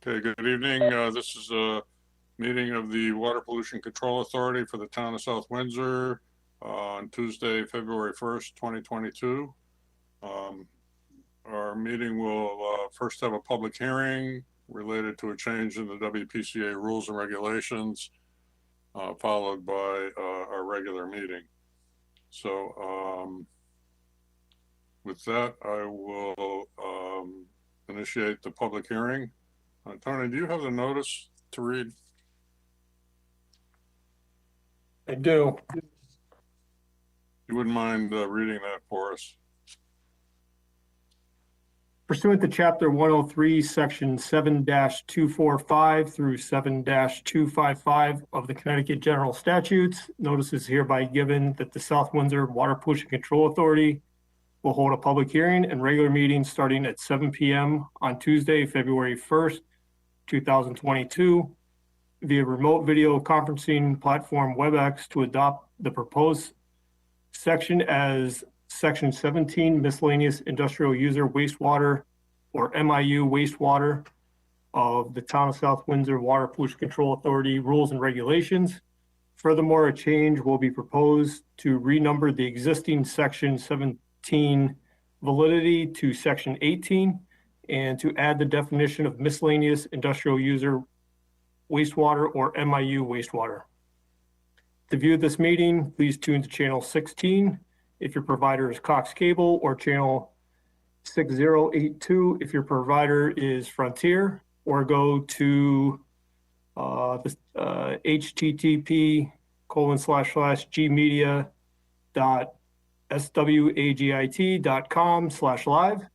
Okay, good evening. This is a meeting of the Water Pollution Control Authority for the town of South Windsor on Tuesday, February 1st, 2022. Our meeting will first have a public hearing related to a change in the Wpca rules and regulations, followed by our regular meeting. So with that, I will initiate the public hearing. Tony, do you have the notice to read? I do. You wouldn't mind reading that for us? Pursuant to Chapter 103, Section 7-245 through 7-255 of the Connecticut General Statutes, notice is hereby given that the South Windsor Water Pollution Control Authority will hold a public hearing and regular meeting starting at 7 p.m. on Tuesday, February 1st, 2022, via remote video conferencing platform WebEx to adopt the proposed section as Section 17 Miscellaneous Industrial User Wastewater or MIU wastewater of the Town of South Windsor Water Pollution Control Authority rules and regulations. Furthermore, a change will be proposed to renumber the existing Section 17 validity to Section 18 and to add the definition of miscellaneous industrial user wastewater or MIU wastewater. To view this meeting, please tune to channel 16 if your provider is Cox Cable, or channel 6082 if your provider is Frontier, or go to http://gmedia.swagit.com/live.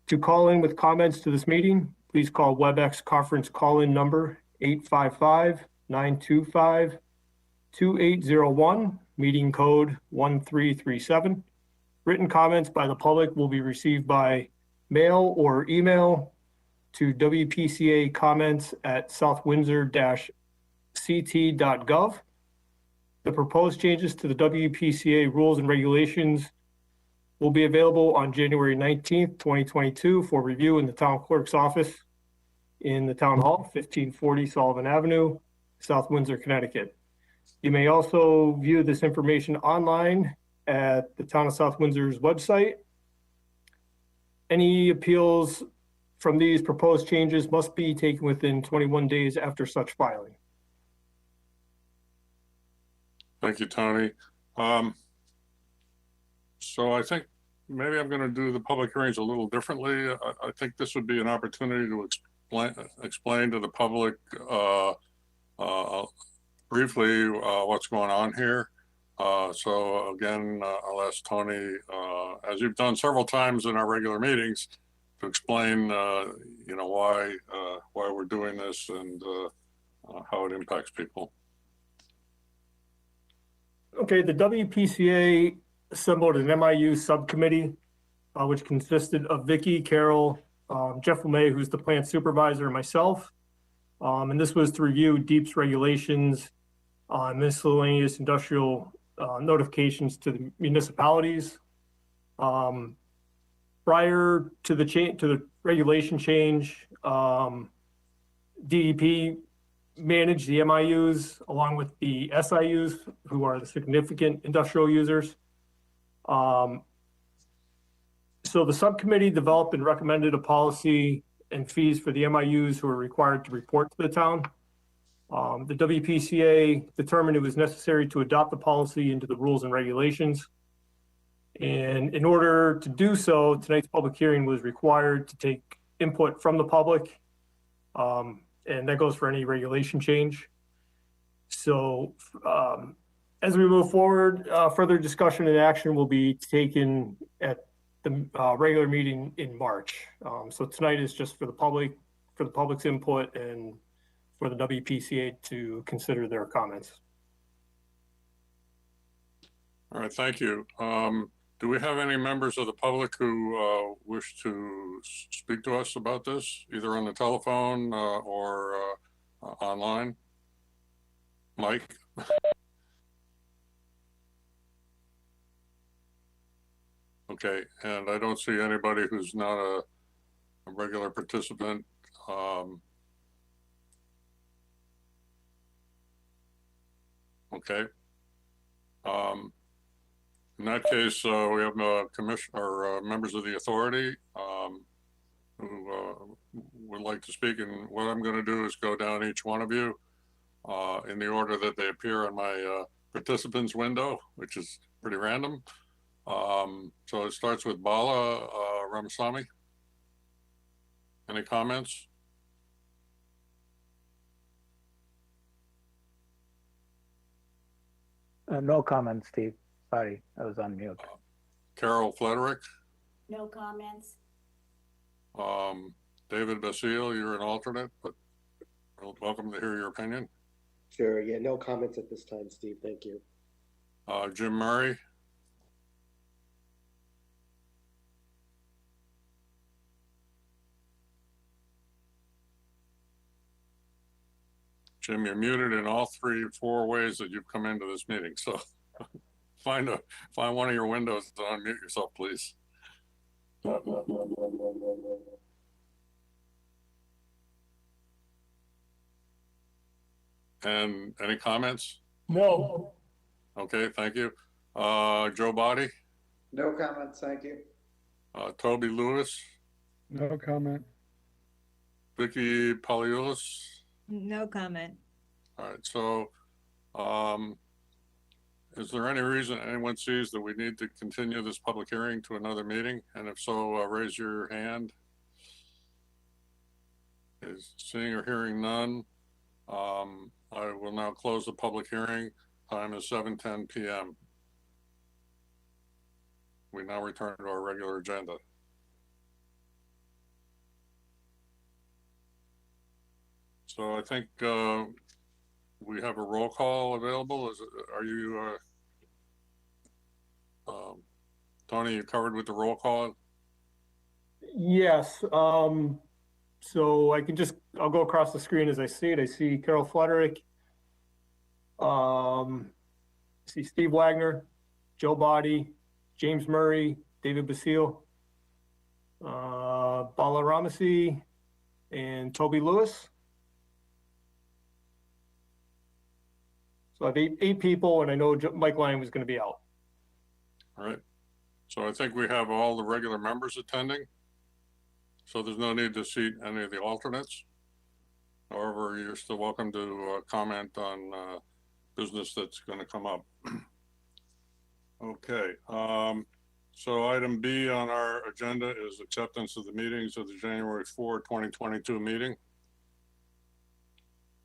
To call in with comments to this meeting, please call WebEx conference call-in number 855-925-2801, meeting code 1337. Written comments by the public will be received by mail or email to WPCA comments@southwindsor-ct.gov. The proposed changes to the WPCA rules and regulations will be available on January 19th, 2022 for review in the town clerk's office in the town hall, 1540 Sullivan Avenue, South Windsor, Connecticut. You may also view this information online at the town of South Windsor's website. Any appeals from these proposed changes must be taken within 21 days after such filing. Thank you, Tony. So I think maybe I'm going to do the public hearings a little differently. I think this would be an opportunity to explain to the public briefly what's going on here. So again, I'll ask Tony, as you've done several times in our regular meetings, to explain, why we're doing this and how it impacts people. Okay, the WPCA assembled an MIU subcommittee, which consisted of Vicky, Carol, Jeff LeMay, who's the plant supervisor, and myself. And this was to review DEEP's regulations on miscellaneous industrial notifications to the municipalities. Prior to the regulation change, DEP managed the MIUs along with the SIUs, who are the significant industrial users. So the subcommittee developed and recommended a policy and fees for the MIUs who are required to report to the town. The WPCA determined it was necessary to adopt the policy into the rules and regulations. And in order to do so, tonight's public hearing was required to take input from the public. And that goes for any regulation change. So as we move forward, further discussion and action will be taken at the regular meeting in March. So tonight is just for the public's input and for the WPCA to consider their comments. All right, thank you. Do we have any members of the public who wish to speak to us about this, either on the telephone or online? Mike? Okay, and I don't see anybody who's not a regular participant Okay. In that case, we have members of the authority who would like to speak. And what I'm going to do is go down each one of you in the order that they appear on my participants window, which is pretty random. So it starts with Bala Ramasamy. Any comments? No comment, Steve. Sorry, I was on mute. Carol Frederick. No comments. David Basile, you're an alternate, but welcome to hear your opinion. Sure, yeah, no comments at this time, Steve, thank you. Jim Murray. Jim, you're muted in all four ways that you've come into this meeting, so find one of your windows to unmute yourself, please. And any comments? No. Okay, thank you. Joe Body, No comments, thank you. Toby Lewis, No comment. Vicky Poliulis. No comment. All right, so is there any reason anyone sees that we need to continue this public hearing to another meeting? And if so, raise your hand. Is seeing or hearing none? I will now close the public hearing. Time is 7:10 p.m. We now return to our regular agenda. So I think we have a roll call available. Are you, Tony, you covered with the roll call? Yes, so I'll go across the screen as I see it. I see Carol Frederick. I see Steve Wagner, Joe Body, James Murray, David Basile, Bala Ramasamy, and Toby Lewis. So I have eight people, and I know Mike Lyon was going to be out. All right. So I think we have all the regular members attending. So there's no need to seat any of the alternates. However, you're still welcome to comment on business that's going to come up. Okay. So item B on our agenda is acceptance of the meetings of the January 4, 2022 meeting.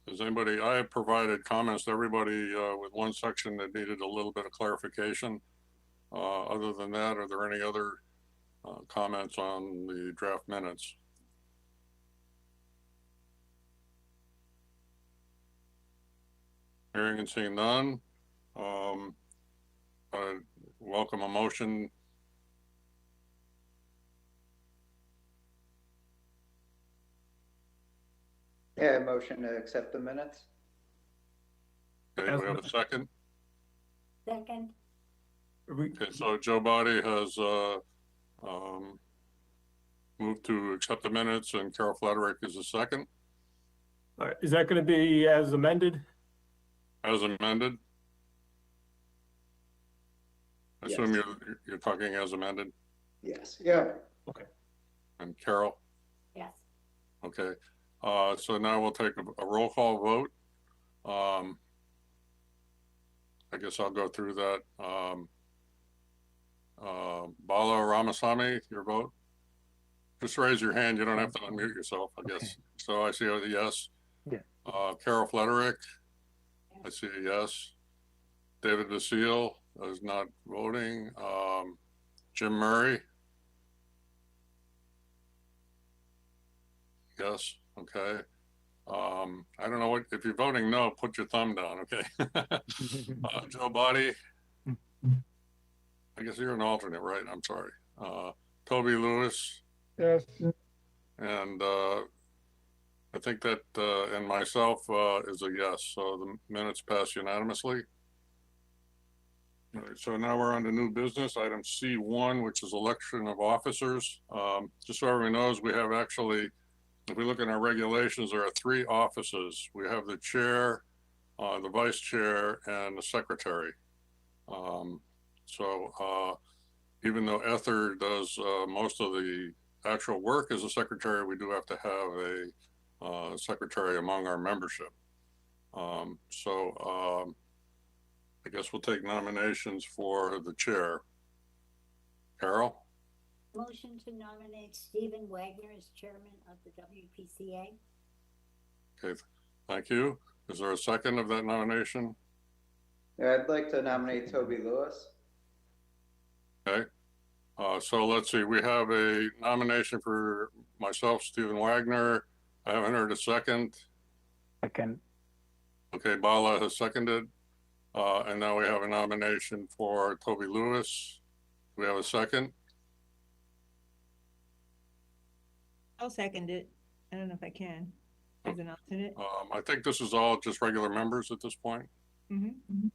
Does anybody, I have provided comments to everybody with one section that needed a little bit of clarification. Other than that, are there any other comments on the draft minutes? Hearing and seeing none. I welcome a motion. Yeah, motion to accept the minutes. Okay, we have a second. Second. Okay, so Joe Body has moved to accept the minutes, and Carol Frederick is a second. All right, is that going to be as amended? As amended? I Yes. assume you're talking as amended. Yes. Yeah. And Carol? Yes. Okay. So now we'll take a roll call vote. I guess I'll go through that. Bala Ramasamy, your vote? Just raise your hand. You don't have to unmute yourself, I guess. Okay. So I see a yes. Yeah. Carol Frederick, I see a yes. David Basile is not voting. Jim Murray? Yes. Okay. I don't know what, if you're voting no, put your thumb down, okay? Joe Body? I guess you're an alternate, right? I'm sorry. Toby Lewis? Yes. And I think that, and myself is a yes, so the minutes pass unanimously. All right, so now we're on to new business, item C1, which is election of officers. Just so everyone knows, we have actually if we look at our regulations, there are 3 offices. We have the chair, the vice chair, and the secretary. Even though Ether does most of the actual work as a secretary, we do have to have a secretary among our membership. I guess we'll take nominations for the chair. Carol? Motion to nominate Stephen Wagner as chairman of the WPCA. Okay, thank you. Is there a second of that nomination? Yeah, I'd like to nominate Toby Lewis. Okay. So let's see, we have a nomination for myself, Stephen Wagner. I haven't heard a second. Second. Okay, Bala has seconded. And now we have a nomination for Toby Lewis. Do we have a second? I'll second it. I don't know if I can as an alternate. I think this is all just regular members at this point. Mm-hmm.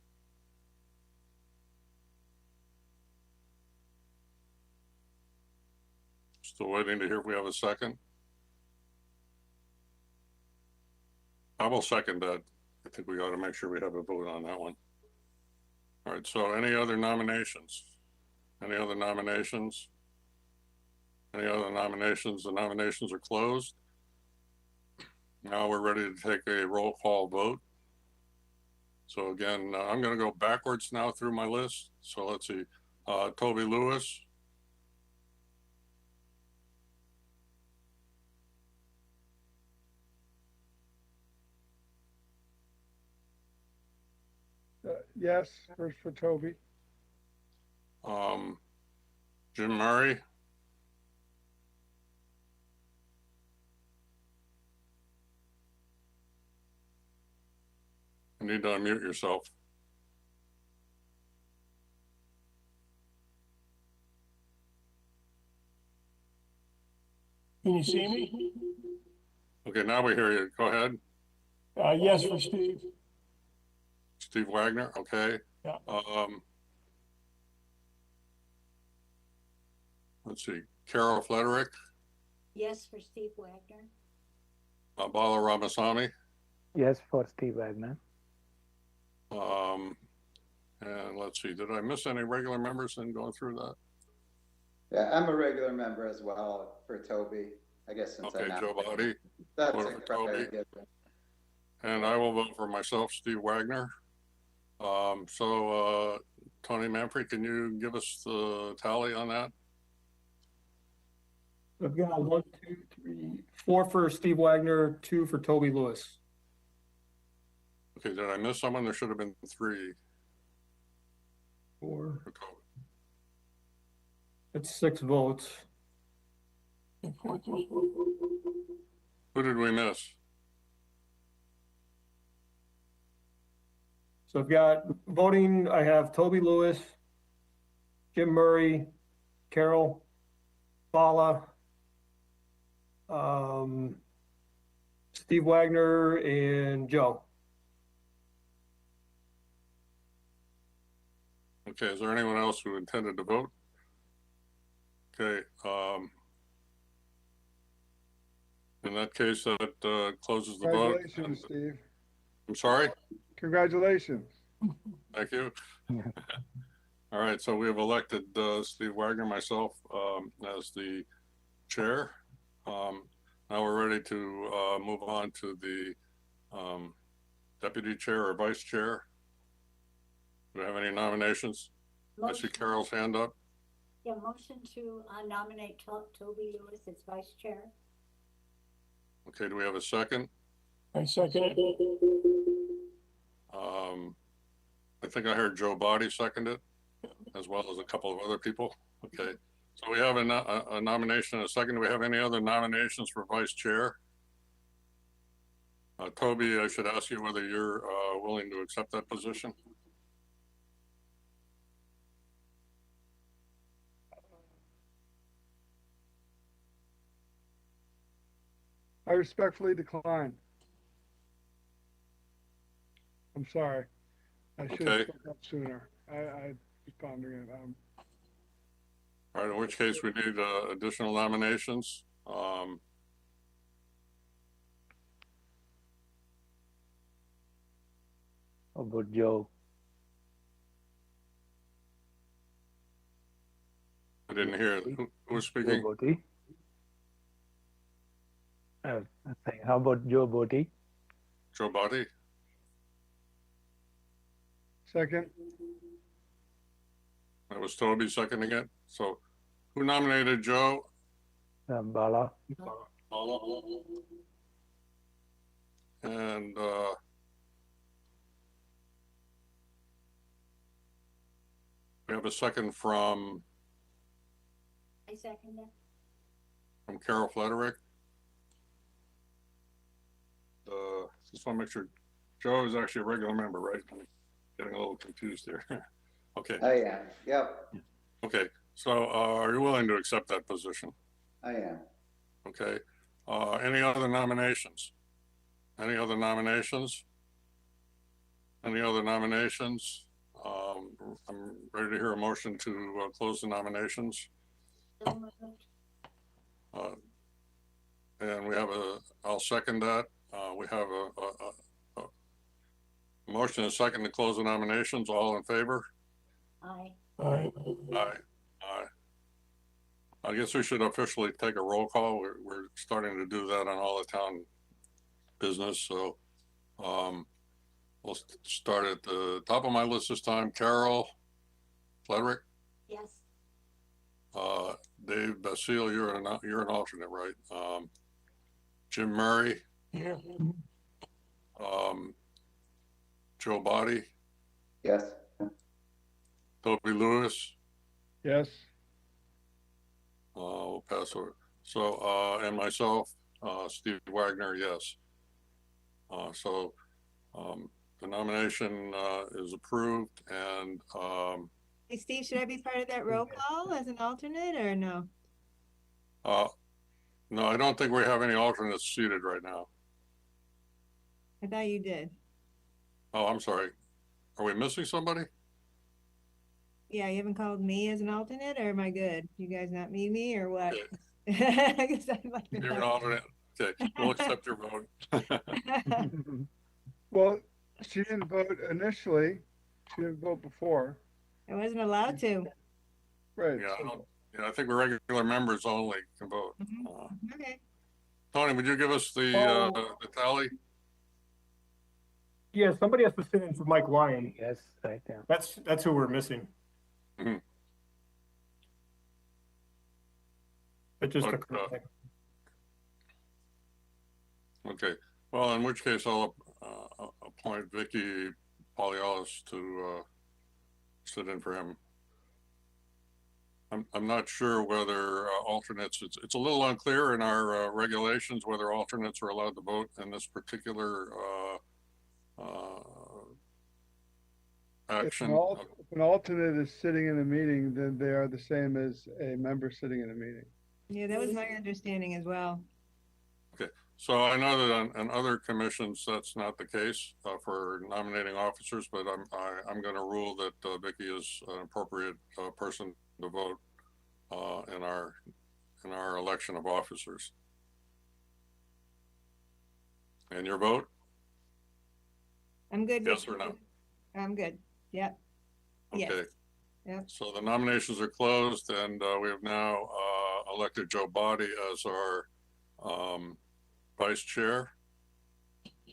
Still waiting to hear if we have a second. I will second that. I think we ought to make sure we have a vote on that one. All right, so any other nominations? Any other nominations? Any other nominations? The nominations are closed. Now we're ready to take a roll call vote. So again, I'm going to go backwards now through my list. So let's see, Toby Lewis. Yes, first for Toby. Jim Murray. You need to unmute yourself. Can you see me? Okay, now we hear you. Go ahead. Yes, for Steve. Steve Wagner, okay. Yeah. Let's see, Carol Frederick, Yes for Steve Wagner. Bala Ramasamy, Yes, for Steve Wagner. and let's see, did I miss any regular members in going through that? Yeah, I'm a regular member as well for Toby, I guess since Okay, I Joe nominated. Body, That's vote a for primary Toby. given. And I will vote for myself, Steve Wagner. Tony Manfrey, can you give us the tally on that? I've got 1, 2, 3, 4 for Steve Wagner, 2 for Toby Lewis. Okay, did I miss someone? There should have been 3 4. for Toby. That's 6 votes. Who did we miss? So I've got voting, I have Toby Lewis, Jim Murray, Carol, Bala, Steve Wagner, and Joe. Okay, is there anyone else who intended to vote? Okay, in that case, that closes the vote. Congratulations, Steve. I'm sorry? Congratulations. Thank you. All right, so we have elected Steve Wagner, myself, as the chair. Now we're ready to move on to the deputy chair or vice chair. Do we have any nominations? I see Motion, Carol's hand up. yeah, motion to nominate Toby Lewis as vice chair. Okay, do we have a second? I second it. I think I heard Joe Body second it, as well as a couple of other people. Okay, so we have a nomination and a second. Do we have any other nominations for vice chair? Toby, I should ask you whether you're willing to accept that position. I respectfully decline. I'm sorry. I should have Okay. spoken up sooner. I was pondering it. All right, in which case we need additional nominations. How about Joe? I didn't hear it. Who was Joe speaking? Botti? I'm saying, how about Joe Botti? Joe Buddy? Second, That was Toby seconding it. So who nominated Joe? Bala? And, we have a second from I second it. Carol Frederick. Just want to make sure Joe is actually a regular member, right? I'm getting a little confused here. Okay, I am, yep, okay. So, are you willing to accept that position? I am. Okay. Any other nominations? Any other nominations? Any other nominations? I'm ready to hear a motion to close the nominations. So moved. And we have I'll second that. We have a motion and a second to close the nominations. All in favor? Aye. Aye. Aye. I guess we should officially take a roll call. We're starting to do that on all the town business, so we'll start at the top of my list this time. Carol Frederick, Yes. Dave Basile, you're an alternate, right? Jim Murray. Yeah. Joe Body, Yes, Toby Lewis, yes, we'll pass over. So, and myself, Steve Wagner, yes. So, the nomination, is approved and, Hey, Steve, should I be part of that roll call as an alternate or no? no, I don't think we have any alternates seated right now. I thought you did. Oh, I'm sorry. Are we missing somebody? Yeah, you haven't called me as an alternate, or am I good? You guys not need me or what? Okay. I guess I'd like to You're an know. alternate. Okay, we'll accept your vote. well, she didn't vote initially, she didn't vote before, I wasn't allowed to. right? Yeah, I think we're regular members only can vote. Mhm. Okay. Tony, would you give us the tally? Yeah, somebody has to sit in for Mike Lyon. Yes, right, yeah. That's who we're missing. Mhm. But just But, a Okay, well, in which case I'll appoint Vicky Polialis to sit in for him. I'm not sure whether alternates, it's a little unclear in our regulations whether alternates are allowed to vote in this particular If action. an alternate is sitting in a meeting, then they are the same as a member sitting in a meeting. Yeah, that was my understanding as well. So I know that on other commissions, that's not the case for nominating officers, but I'm going to rule that Vicky is an appropriate person to vote in our election of officers. And your vote? I'm good. Yes with- or no? I'm good. Yep. Yes. Okay. Yep. So the nominations are closed, and we have now elected Joe Body as our vice chair.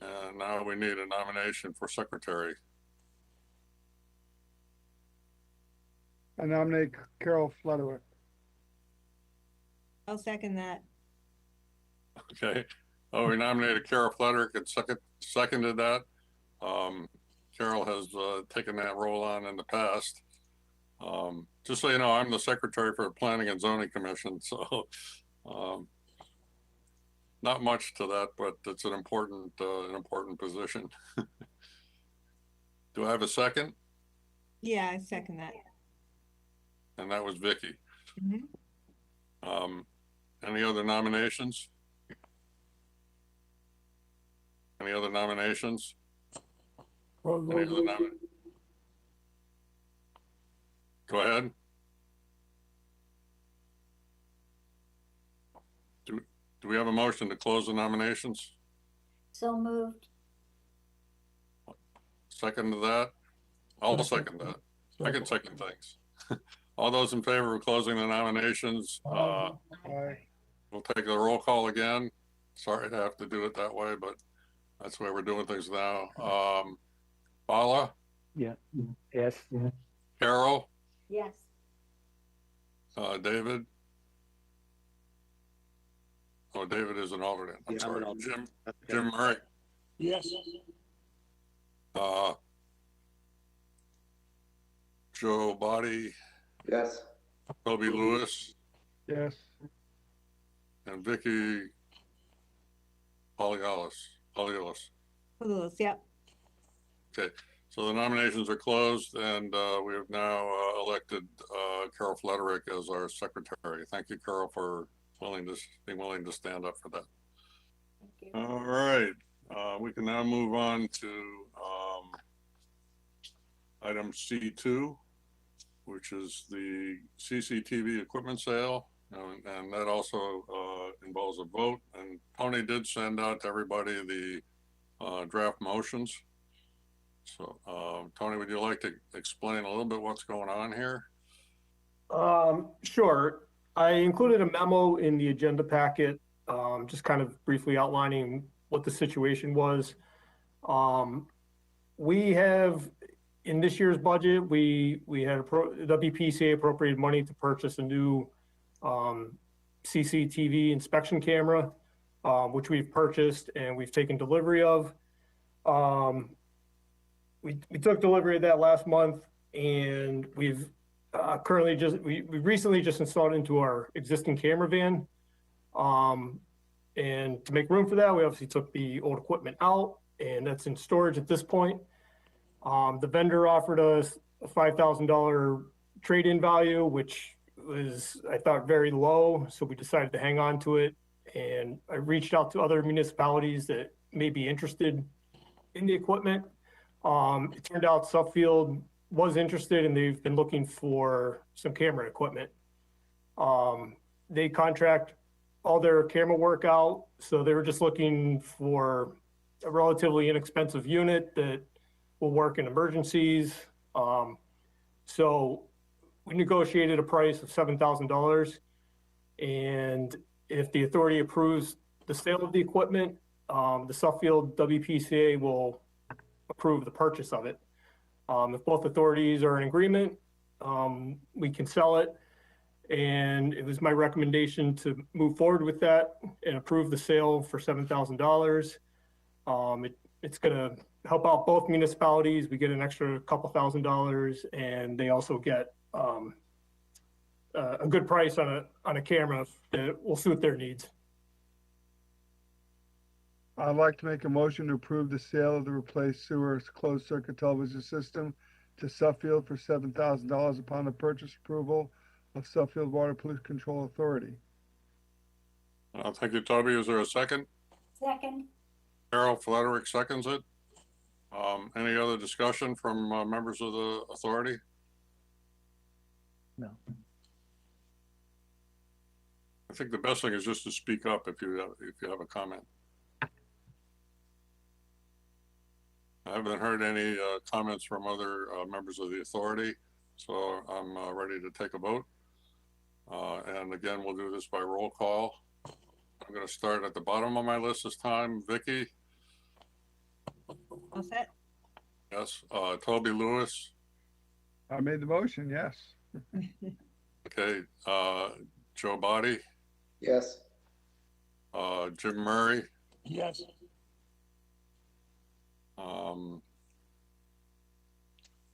And now we need a nomination for secretary. I nominate Carol Fledwick. I'll second that. Okay. Oh, we nominated Carol Frederick and seconded that. Carol has taken that role on in the past. Just so you know, I'm the secretary for the Planning and Zoning Commission, so not much to that, but it's an important position. Do I have a second? Yeah, I second that. And that was Vicky. Mhm. Any other nominations? Any other nominations? Any other Go ahead. Do we have a motion to close the nominations? So moved. second to that? I'll second that. I can second things. All those in favor of closing the nominations, Aye. we'll take a roll call again. Sorry to have to do it that way, but that's the way we're doing things now. Paula, Yeah. Yes. Carol, Yes. David. Oh, David is an alternate. I'm Yeah, I'm sorry. an alternate. Jim Murray. Yes. Joe Body, Yes. Toby Lewis, Yes. and Vicky Poliolis. Close, yep. Okay, so the nominations are closed, and we have now elected Carol Flederick as our secretary. Thank you, Carol, for being willing to stand up for that. Thank you. All right, we can now move on to item C2, which is the CCTV equipment sale, and that also involves a vote. And Tony did send out to everybody the draft motions. So, Tony, would you like to explain a little bit what's going on here? Sure. I included a memo in the agenda packet, just kind of briefly outlining what the situation was. We have, in this year's budget, we had WPCA appropriated money to purchase a new CCTV inspection camera, which we've purchased and we've taken delivery of. We took delivery of that last month, and we've currently we recently just installed it into our existing camera van. And to make room for that, we obviously took the old equipment out, and that's in storage at this point. The vendor offered us a $5,000 trade-in value, which was, I thought, very low. So we decided to hang on to it. And I reached out to other municipalities that may be interested in the equipment. It turned out Suffield was interested, and they've been looking for some camera equipment. They contract all their camera work out, so they were just looking for a relatively inexpensive unit that will work in emergencies. So we negotiated a price of $7,000, and if the authority approves the sale of the equipment, the Suffield WPCA will approve the purchase of it. If both authorities are in agreement, we can sell it. And it was my recommendation to move forward with that and approve the sale for $7,000. It's going to help out both municipalities. We get an extra couple $1,000s, and they also get a good price on a camera that will suit their needs. I'd like to make a motion to approve the sale of the replaced sewer closed circuit television system to Suffield for $7,000 upon the purchase approval of Suffield Water Pollution Control Authority. Thank you, Toby. Is there a second? Second. Carol Flederick seconds it. Any other discussion from members of the authority? No. I think the best thing is just to speak up if you have a comment. I haven't heard any comments from other members of the authority, so I'm ready to take a vote. And again, we'll do this by roll call. I'm going to start at the bottom of my list this time. Vicky? All set? Yes. Toby Lewis? I made the motion, yes. Okay. Joe Body? Yes. Jim Murray? Yes.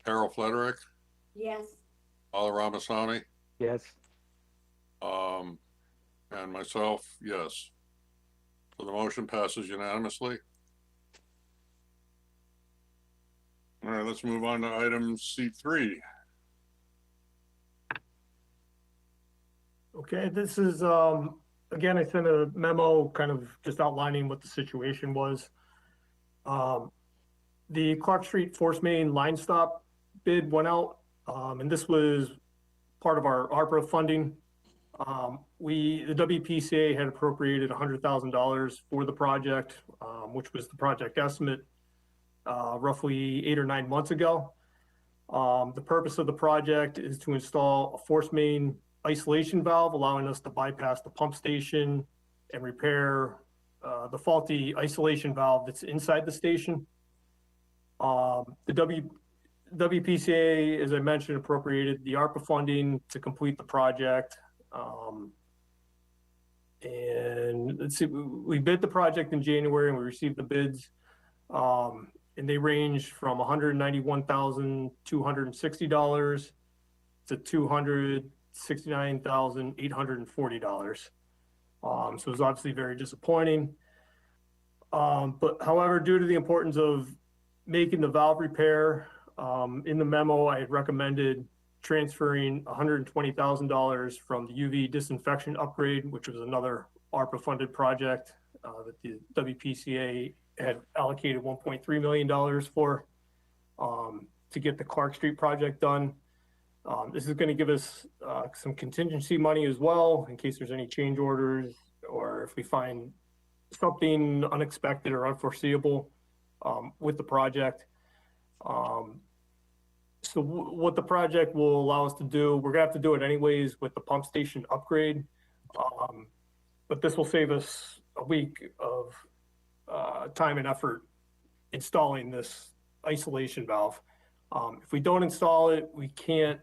Carol Flederick? Yes. Paula Ramaswamy? Yes. And myself, yes. So the motion passes unanimously. All right, let's move on to item C3. Okay, this is, again, I sent a memo kind of just outlining what the situation was. The Clark Street Force Main line stop bid went out, and this was part of our ARPA funding. The WPCA had appropriated $100,000 for the project, which was the project estimate. roughly 8 or 9 months ago. The purpose of the project is to install a force main isolation valve, allowing us to bypass the pump station and repair the faulty isolation valve that's inside the station. The WPCA, as I mentioned, appropriated the ARPA funding to complete the project. And let's see, we bid the project in January and we received the bids. And they range from $191,260 to $269,840. So it was obviously very disappointing. But however, due to the importance of making the valve repair, in the memo, I had recommended transferring $120,000 from the UV disinfection upgrade, which was another ARPA funded project that the WPCA had allocated $1.3 million for, to get the Clark Street project done. This is going to give us some contingency money as well in case there's any change orders or if we find something unexpected or unforeseeable with the project. So what the project will allow us to do, we're gonna have to do it anyways with the pump station upgrade. But this will save us a week of time and effort installing this isolation valve. If we don't install it, we can't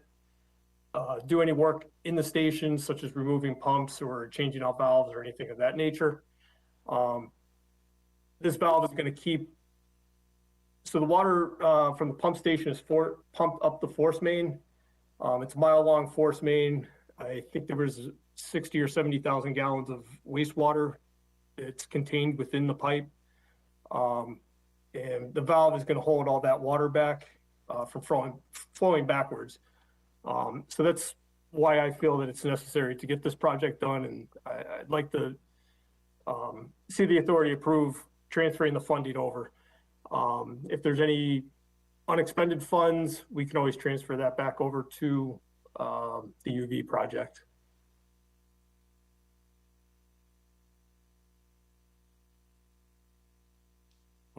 do any work in the station, such as removing pumps or changing out valves or anything of that nature. This valve is gonna keep, so the water from the pump station is pumped up the force main. It's a mile-long force main. I think there was 60 or 70,000 gallons of wastewater. It's contained within the pipe. And the valve is going to hold all that water back from flowing backwards. So that's why I feel that it's necessary to get this project done. And I'd like to see the authority approve transferring the funding over. If there's any unexpended funds, we can always transfer that back over to the UV project.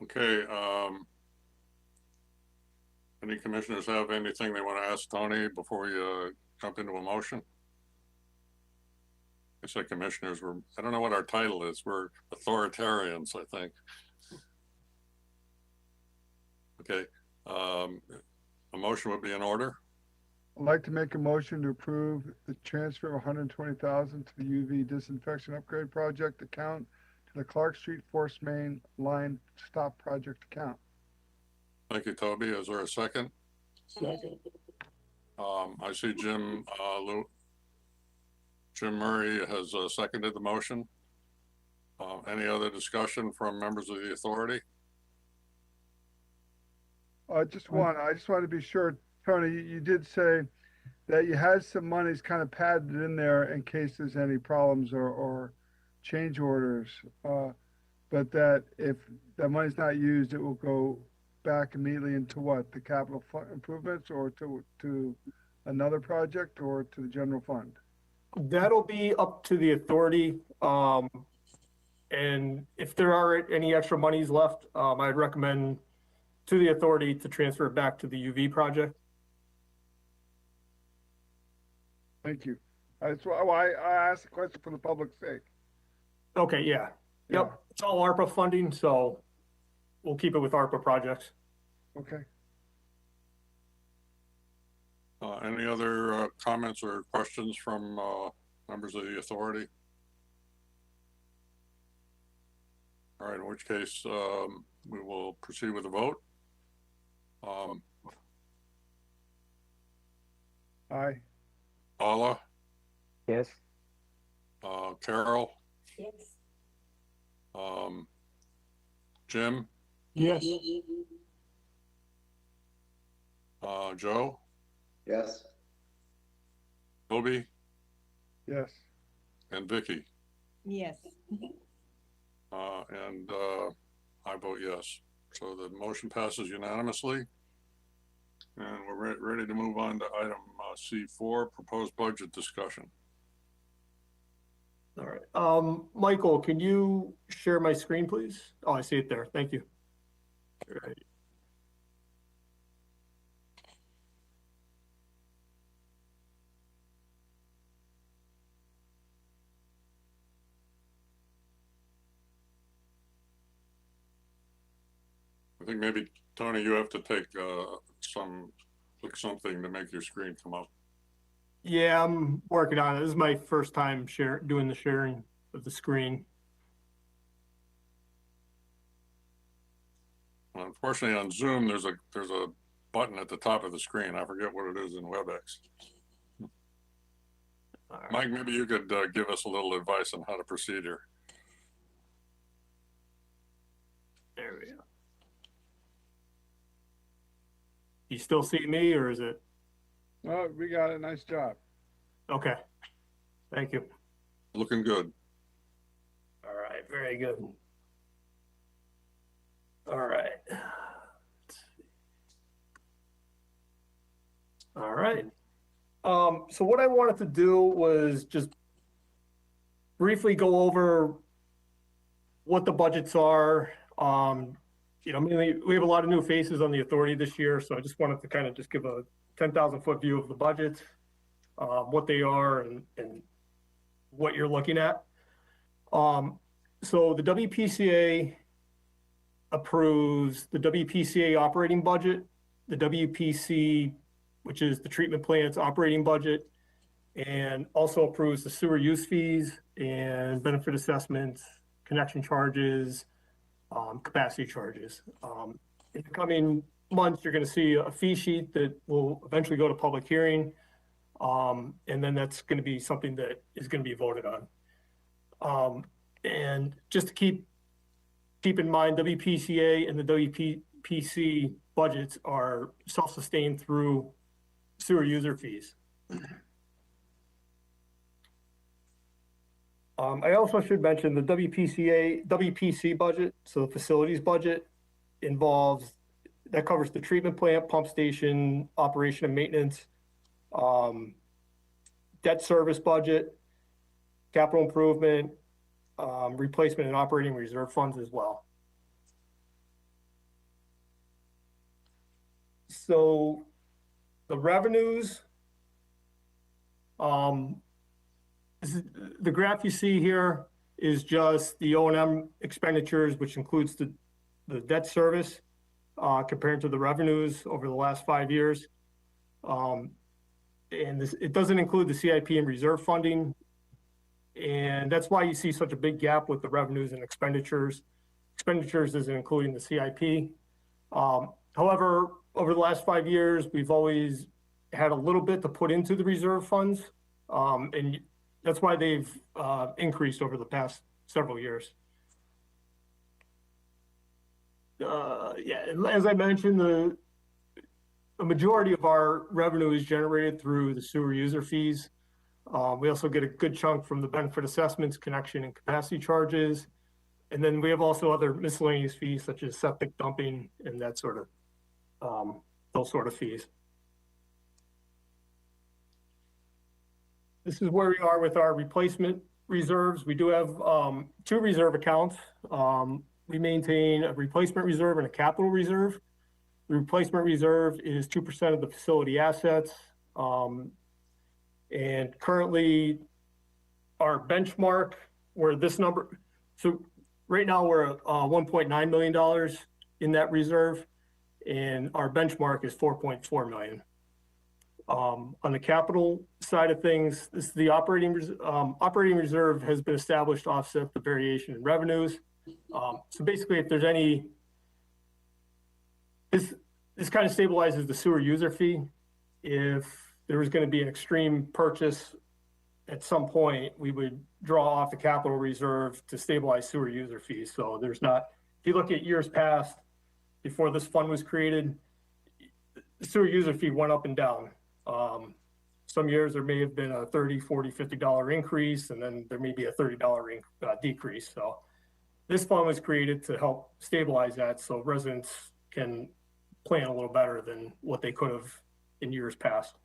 Okay, any commissioners have anything they want to ask Tony before we jump into a motion? I say commissioners, I don't know what our title is. We're authoritarians, I think. Okay, a motion would be in order. I'd like to make a motion to approve the transfer of $120,000 to the UV disinfection upgrade project account to the Clark Street Force Main Line Stop Project account. Thank you, Toby. Is there a second? Second. I see Jim Murray has seconded the motion. Any other discussion from members of the authority? I just want to be sure, Tony, you did say that you had some monies kind of padded in there in case there's any problems or change orders, but that if that money's not used, it will go back immediately into what, the capital improvements or to another project or to the general fund? That'll be up to the authority. And if there are any extra monies left, I'd recommend to the authority to transfer it back to the UV project. Thank you. That's why I asked the question for the public's sake. Okay, yeah. Yep, it's all ARPA funding, so we'll keep it with ARPA projects. Okay. Any other comments or questions from members of the authority? All right, in which case we will proceed with the vote. Aye. Paula, Yes. Carol, Yes. Jim, Yes. Joe, Yes. Toby, Yes. and Vicky. Yes. And I vote yes. So the motion passes unanimously. And we're ready to move on to item C4, proposed budget discussion. All right. Michael, can you share my screen, please? Oh, I see it there. Thank you. All right. think maybe, Tony, you have to take, click something to make your screen come up. Yeah, I'm working on it. This is my first time doing the sharing of the screen. Unfortunately, on Zoom, there's a button at the top of the screen. I forget what it is in WebEx. All right. Mike, maybe you could give us a little advice on how to proceed here. There we go. You still see me, or is it? Oh, we got it. Nice job. Okay. Thank you. Looking good. All right, very good. All right. All right. So what I wanted to do was just briefly go over what the budgets are. Mainly we have a lot of new faces on the authority this year, so I just wanted to kind of just give a 10,000-foot view of the budget, what they are and what you're looking at. So the WPCA approves the WPCA operating budget, the WPC, which is the treatment plant's operating budget, and also approves the sewer use fees and benefit assessments, connection charges, capacity charges. In the coming months, you're going to see a fee sheet that will eventually go to public hearing, and then that's going to be something that is going to be voted on. And just to keep in mind, WPCA and the WPC budgets are self-sustained through sewer user fees. I also should mention the WPC budget, so the facilities budget that covers the treatment plant, pump station, operation and maintenance, debt service budget, capital improvement, replacement and operating reserve funds as well. So the revenues, the graph you see here is just the O&M expenditures, which includes the debt service compared to the revenues over the last 5 years. And it doesn't include the CIP and reserve funding. And that's why you see such a big gap with the revenues and expenditures. Expenditures isn't including the CIP. However, over the last 5 years, we've always had a little bit to put into the reserve funds. And that's why they've increased over the past several years. As I mentioned, the majority of our revenue is generated through the sewer user fees. We also get a good chunk from the benefit assessments, connection and capacity charges. And then we have also other miscellaneous fees such as septic dumping and that sort of, those sort of fees. This is where we are with our replacement reserves. We do have 2 reserve accounts. We maintain a replacement reserve and a capital reserve. The replacement reserve is 2% of the facility assets. And currently our benchmark, where this number, so right now we're at $1.9 million in that reserve, and our benchmark is $4.4 million. On the capital side of things, this is the operating reserve has been established to offset the variation in revenues. So basically, if there's any, this kind of stabilizes the sewer user fee. If there was going to be an extreme purchase at some point, we would draw off the capital reserve to stabilize sewer user fees. So there's not, if you look at years past, before this fund was created, the sewer user fee went up and down. Some years there may have been a $30, $40, $50 increase, and then there may be a $30 decrease. So this fund was created to help stabilize that so residents can plan a little better than what they could have in years past.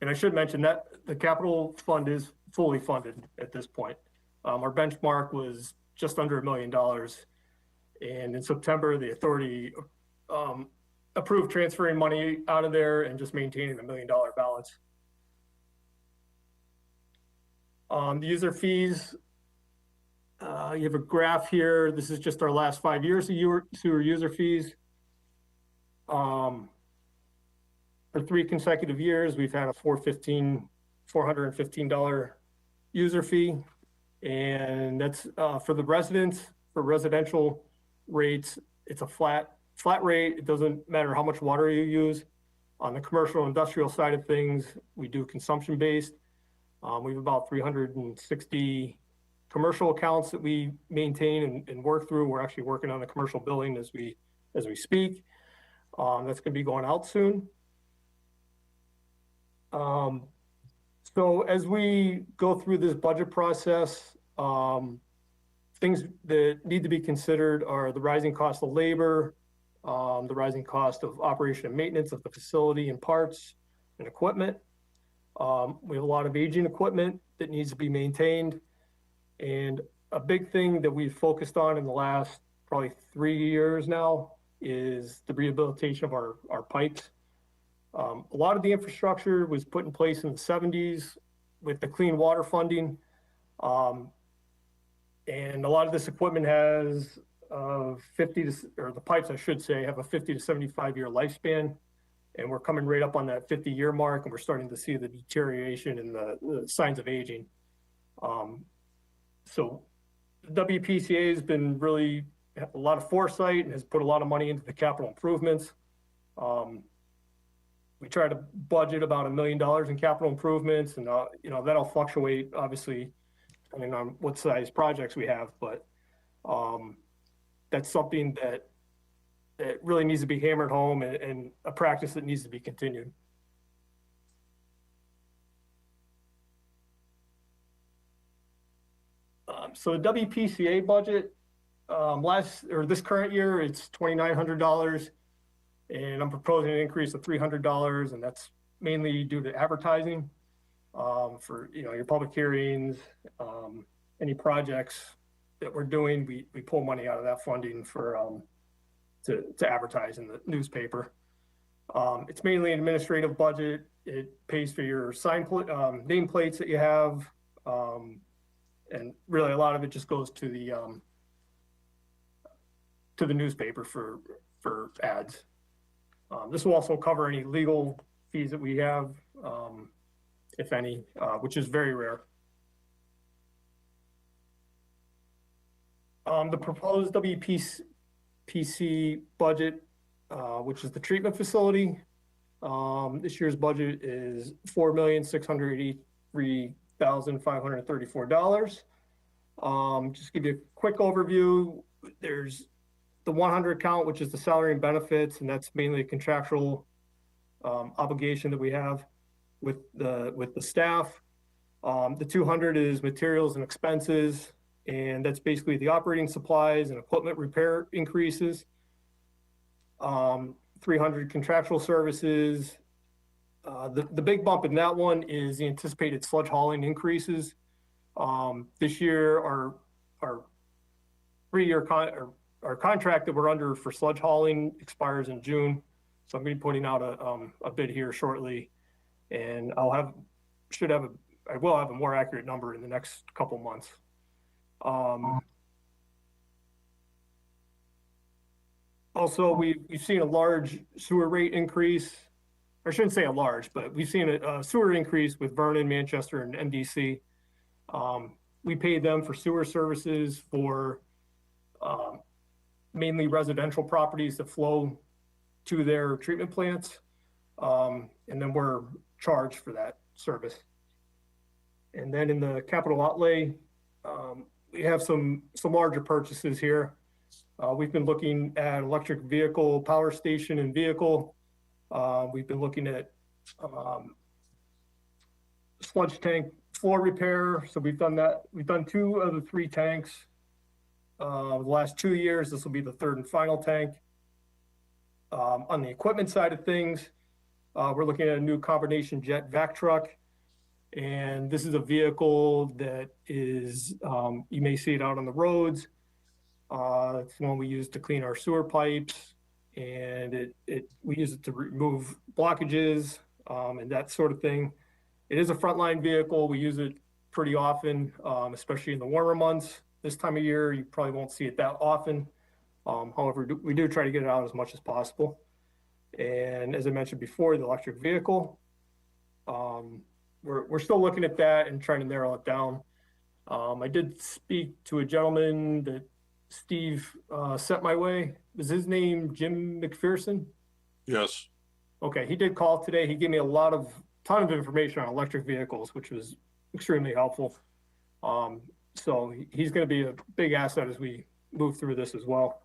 And I should mention that the capital fund is fully funded at this point. Our benchmark was just under $1 million. And in September, the authority approved transferring money out of there and just maintaining the $1 million balance. The user fees, You have a graph here. This is just our last 5 years of sewer user fees. For 3 consecutive years, we've had a $415 user fee. And that's for the residents. For residential rates, it's a flat rate. It doesn't matter how much water you use. On the commercial industrial side of things, we do consumption based. We have about 360 commercial accounts that we maintain and work through. We're actually working on a commercial billing as we speak. That's going to be going out soon. So as we go through this budget process, things that need to be considered are the rising cost of labor, the rising cost of operation and maintenance of the facility and parts and equipment. We have a lot of aging equipment that needs to be maintained. And a big thing that we've focused on in the last probably 3 years now is the rehabilitation of our pipes. A lot of the infrastructure was put in place in the 70s with the clean water funding. And a lot of this equipment has the pipes, I should say, have a 50 to 75 year lifespan. And we're coming right up on that 50-year mark, and we're starting to see the deterioration and the signs of aging. So the WPCA has been really a lot of foresight and has put a lot of money into the capital improvements. We try to budget about $1 million in capital improvements, and that'll fluctuate obviously depending on what size projects we have, but that's something that really needs to be hammered home and a practice that needs to be continued. So the WPCA budget, this current year, it's $2,900, and I'm proposing an increase of $300, and that's mainly due to advertising for your public hearings, any projects that we're doing. We pull money out of that funding for to advertise in the newspaper. It's mainly an administrative budget. It pays for your nameplates that you have. And really a lot of it just goes to the newspaper for ads. This will also cover any legal fees that we have, if any, which is very rare. The proposed WPC budget, which is the treatment facility, this year's budget is $4,683,534. Just give you a quick overview. There's the 100 count, which is the salary and benefits, and that's mainly a contractual obligation that we have with the staff. The 200 is materials and expenses, and that's basically the operating supplies and equipment repair increases. 300 contractual services. The big bump in that one is the anticipated sludge hauling increases. This year, our 3-year our contract that we're under for sludge hauling expires in June. So I'm going to be putting out a bid here shortly, and I will have a more accurate number in the next couple months. Also, we've seen a large sewer rate increase. I shouldn't say a large, but we've seen a sewer increase with Vernon, Manchester, and MDC. We paid them for sewer services for mainly residential properties that flow to their treatment plants. And then we're charged for that service. And then in the capital outlay, we have some larger purchases here. We've been looking at electric vehicle, power station and vehicle. We've been looking at sludge tank floor repair. So we've done that. We've done 2 of the 3 tanks. The last 2 years, this will be the 3rd and final tank. On the equipment side of things, we're looking at a new Combination Jet Vac Truck. And this is a vehicle that is, you may see it out on the roads. It's the one we use to clean our sewer pipes, and we use it to remove blockages and that sort of thing. It is a frontline vehicle. We use it pretty often, especially in the warmer months. this time of year, you probably won't see it that often. However, we do try to get it out as much as possible. And as I mentioned before, the electric vehicle, we're still looking at that and trying to narrow it down. I did speak to a gentleman that Steve sent my way. Is his name Jim McPherson? Yes. Okay, he did call today. He gave me a ton of information on electric vehicles, which was extremely helpful. So he's going to be a big asset as we move through this as well.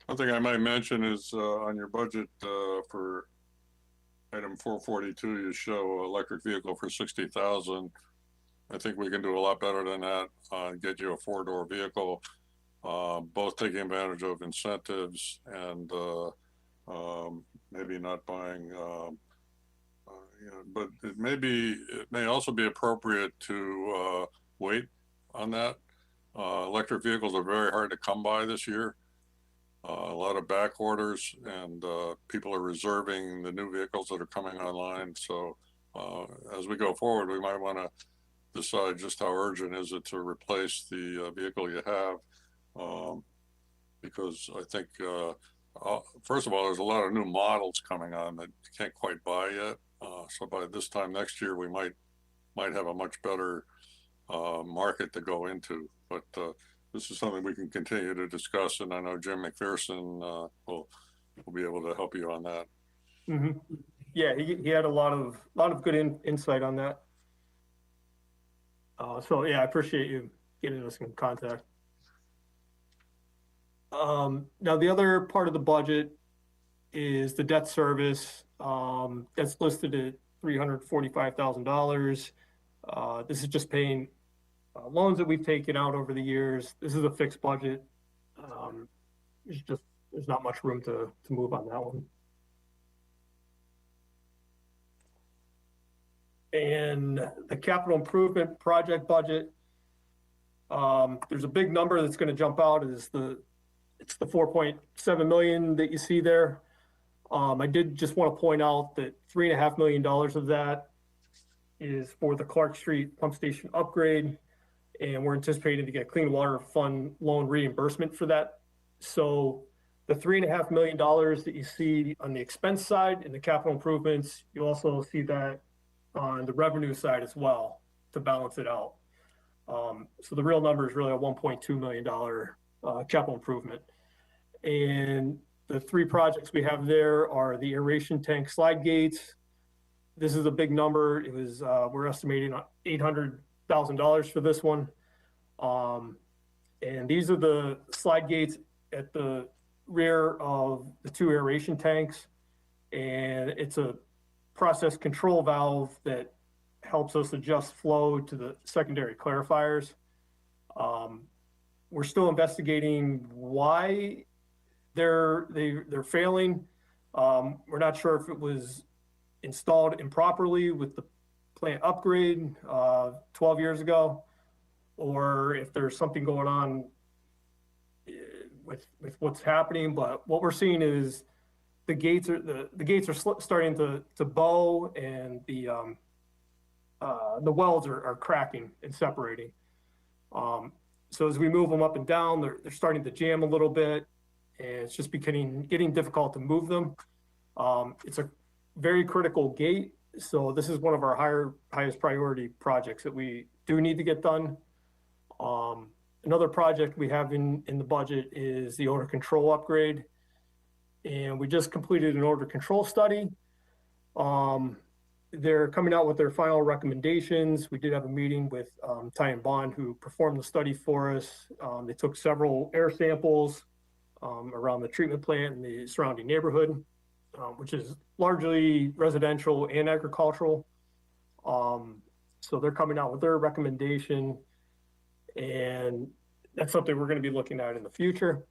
One thing I might mention is on your budget for item 442, you show electric vehicle for 60,000. I think we can do a lot better than that. Get you a 4-door vehicle, both taking advantage of incentives and maybe not buying. But it may also be appropriate to wait on that. Electric vehicles are very hard to come by this year. A lot of back orders, and people are reserving the new vehicles that are coming online. So as we go forward, we might want to decide just how urgent is it to replace the vehicle you have. Because I think, first of all, there's a lot of new models coming on that you can't quite buy yet. So by this time next year, we might have a much better market to go into. But this is something we can continue to discuss, and I know Jim McPherson will be able to help you on that. Mm-hmm. Yeah, he had a lot of good insight on that. So yeah, I appreciate you getting us in contact. Now the other part of the budget is the debt service. That's listed at $345,000. This is just paying loans that we've taken out over the years. This is a fixed budget. There's not much room to move on that one. And the capital improvement project budget, there's a big number that's going to jump out. It's the 4.7 million that you see there. I did just want to point out that $3.5 million of that is for the Clark Street pump station upgrade, and we're anticipating to get Clean Water Fund loan reimbursement for that. So the $3.5 million that you see on the expense side in the capital improvements, you also see that on the revenue side as well to balance it out. So the real number is really a $1.2 million capital improvement. And the three projects we have there are the aeration tank slide gates. This is a big number. It was, we're estimating $800,000 for this one. And these are the slide gates at the rear of the two aeration tanks. And it's a process control valve that helps us adjust flow to the secondary clarifiers. We're still investigating why they're failing. We're not sure if it was installed improperly with the plant upgrade 12 years ago, or if there's something going on with what's happening. But what we're seeing is the gates are starting to bow, and the welds are cracking and separating. So as we move them up and down, they're starting to jam a little bit, and it's just getting difficult to move them. It's a very critical gate, so this is one of our highest priority projects that we do need to get done. Another project we have in the budget is the odor control upgrade, and we just completed an odor control study. They're coming out with their final recommendations. We did have a meeting with Ty and Bond, who performed the study for us. They took several air samples around the treatment plant and the surrounding neighborhood, which is largely residential and agricultural. So they're coming out with their recommendation, and that's something we're going to be looking at in the future.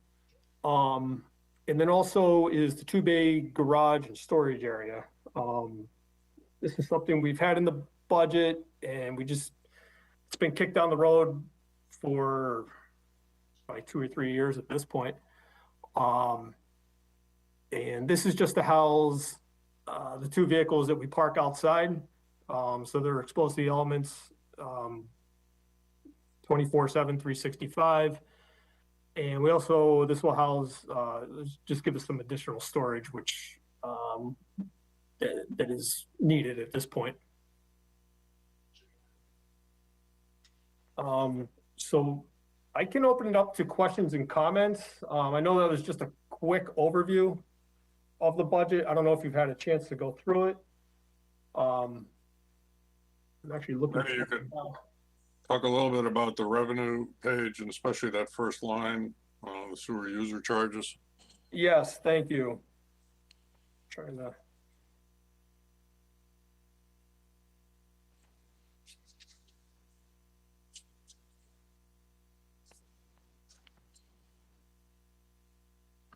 And then also is the 2-bay garage and storage area. This is something we've had in the budget, and it's been kicked down the road for like 2 or 3 years at this point. And this is just to house the two vehicles that we park outside. So they're exposed to the elements 24/7, 365. And we also, this will house, just give us some additional storage, which that is needed at this point. So I can open it up to questions and comments. I know that was just a quick overview of the budget. I don't know if you've had a chance to go through it. I'm actually looking. Maybe you could talk a little bit about the revenue page and especially that first line, the sewer user charges. Yes, thank you. Trying to.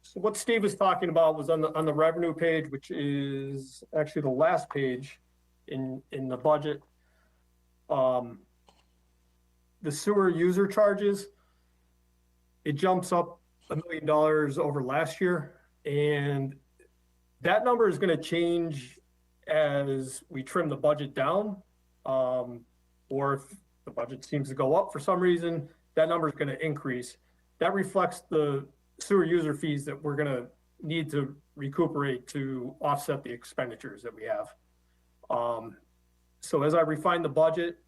So what Steve was talking about was on the revenue page, which is actually the last page in the budget. The sewer user charges, it jumps up $1 million over last year, and that number is going to change as we trim the budget down, or if the budget seems to go up for some reason, that number is going to increase. That reflects the sewer user fees that we're going to need to recuperate to offset the expenditures that we have. So as I refine the budget,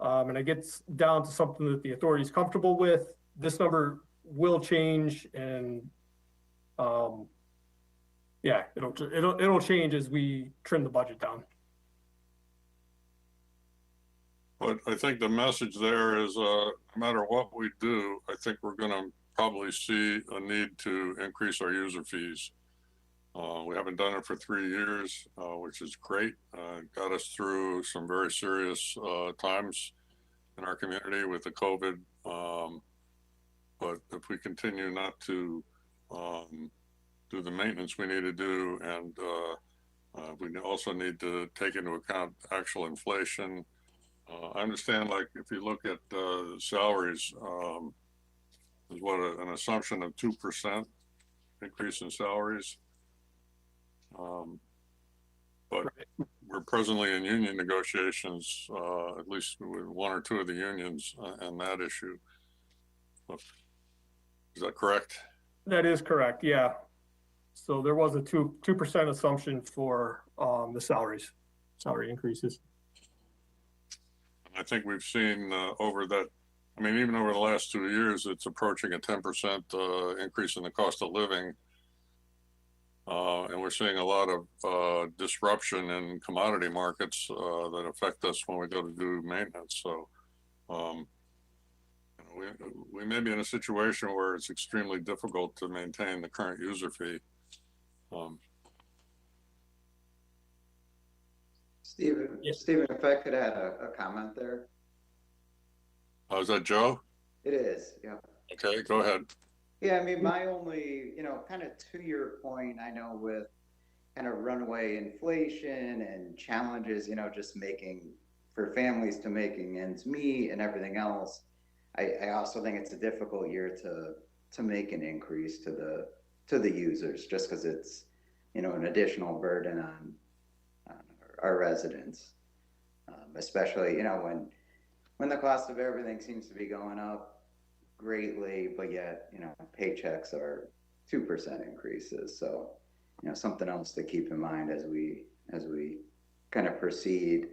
and it gets down to something that the authority is comfortable with, this number will change, and yeah, it'll change as we trim the budget down. But I think the message there is, no matter what we do, I think we're going to probably see a need to increase our user fees. We haven't done it for 3 years, which is great. Got us through some very serious times in our community with the COVID. But if we continue not to do the maintenance we need to do, and we also need to take into account actual inflation. I understand, like, if you look at salaries, there's an assumption of 2% increase in salaries. But we're presently in union negotiations, at least with 1 or 2 of the unions on that issue. Is that correct? That is correct, yeah. So there was a 2% assumption for the salary increases. I think we've seen over that, I mean, even over the last 2 years, it's approaching a 10% increase in the cost of living. And we're seeing a lot of disruption in commodity markets that affect us when we go to do maintenance. So we may be in a situation where it's extremely difficult to maintain the current user fee. Stephen, Yes. Stephen, if I could add a comment there. Is that Joe? It is, yeah. Okay, go ahead. Yeah, I mean, my only, kind of to your point, I know with kind of runaway inflation and challenges, just for families to making ends meet and everything else, I also think it's a difficult year to make an increase to the users, just because it's, an additional burden on our residents, especially, when the cost of everything seems to be going up greatly, but yet, paychecks are 2% increases. So, something else to keep in mind as we kind of proceed.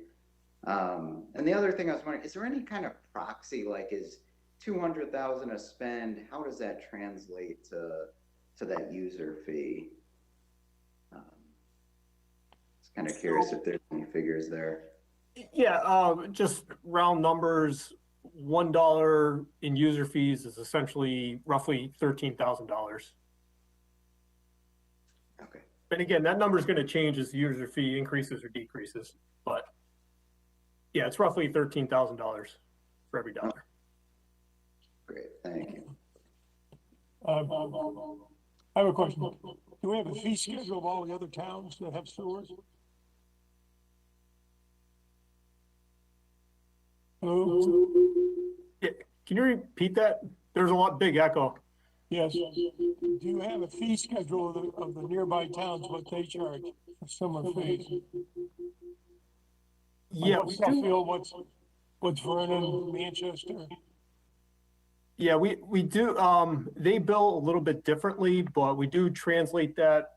And the other thing I was wondering, is there any kind of proxy, like is 200,000 a spend? How does that translate to that user fee? Just kind of curious if there's any figures there. Yeah, just round numbers, $1 in user fees is essentially roughly $13,000. Okay. And again, that number is going to change as the user fee increases or decreases, but yeah, it's roughly $13,000 for every dollar. Great, thank you. I have a question. Do we have a fee schedule of all the other towns that have sewers? Hello? Yeah, can you repeat that? There's a big echo. Yes. Do you have a fee schedule of the nearby towns, what they charge for similar fees? Yeah, What's Suffield, what's Vernon, Manchester? Yeah, we do, they bill a little bit differently, but we do translate that,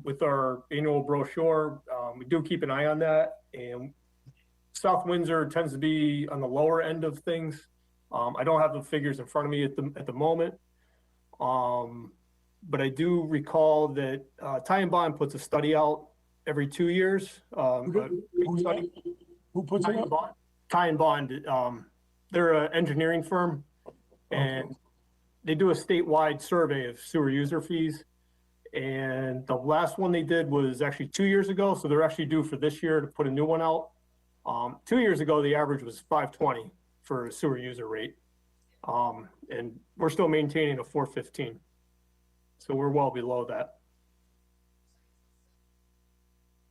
with our annual brochure. We do keep an eye on that, and South Windsor tends to be on the lower end of things. I don't have the figures in front of me at the moment. But I do recall that, Ty and Bond puts a study out every 2 years. Who puts it up? Ty and Bond, they're an engineering firm, and they do a statewide survey of sewer user fees. And the last one they did was actually 2 years ago, so they're actually due for this year to put a new one out. 2 years ago, the average was $5.20 for a sewer user rate. And we're still maintaining a $4.15. So we're well below that.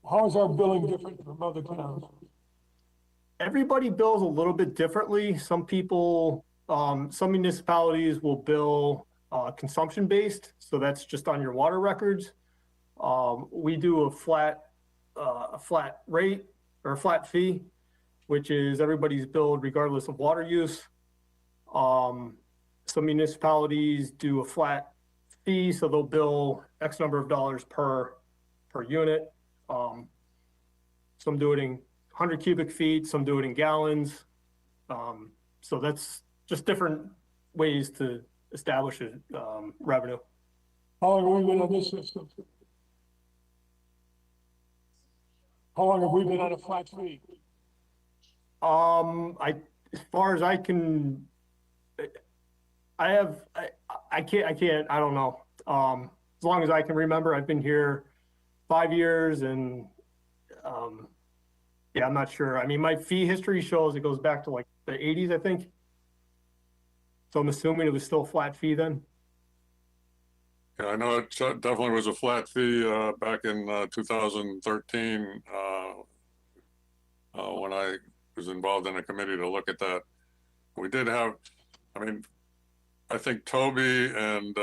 How is our billing different from other towns? Everybody bills a little bit differently. Some people, some municipalities will bill consumption based, so that's just on your water records. We do a flat rate or a flat fee, which is everybody's billed regardless of water use. Some municipalities do a flat fee, so they'll bill X number of dollars per unit. Some do it in 100 cubic feet, some do it in gallons. So that's just different ways to establish a revenue. How long have we been on this system? How long have we been on a flat fee? As far as I can, I don't know. As long as I can remember, I've been here 5 years, and yeah, I'm not sure. I mean, my fee history shows it goes back to like the 80s, I think. So I'm assuming it was still a flat fee then. Yeah, I know it definitely was a flat fee back in 2013 when I was involved in a committee to look at that. We did have, I mean, I think Toby and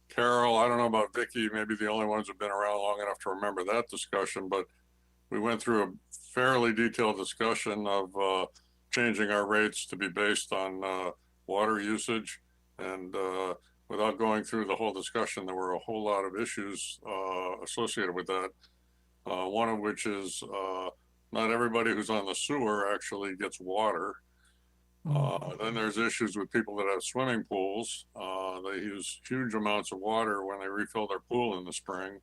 Carol, I don't know about Vicky, maybe the only ones who've been around long enough to remember that discussion, but we went through a fairly detailed discussion of changing our rates to be based on water usage. And without going through the whole discussion, there were a whole lot of issues associated with that. One of which is not everybody who's on the sewer actually gets water. Then there's issues with people that have swimming pools. They use huge amounts of water when they refill their pool in the spring.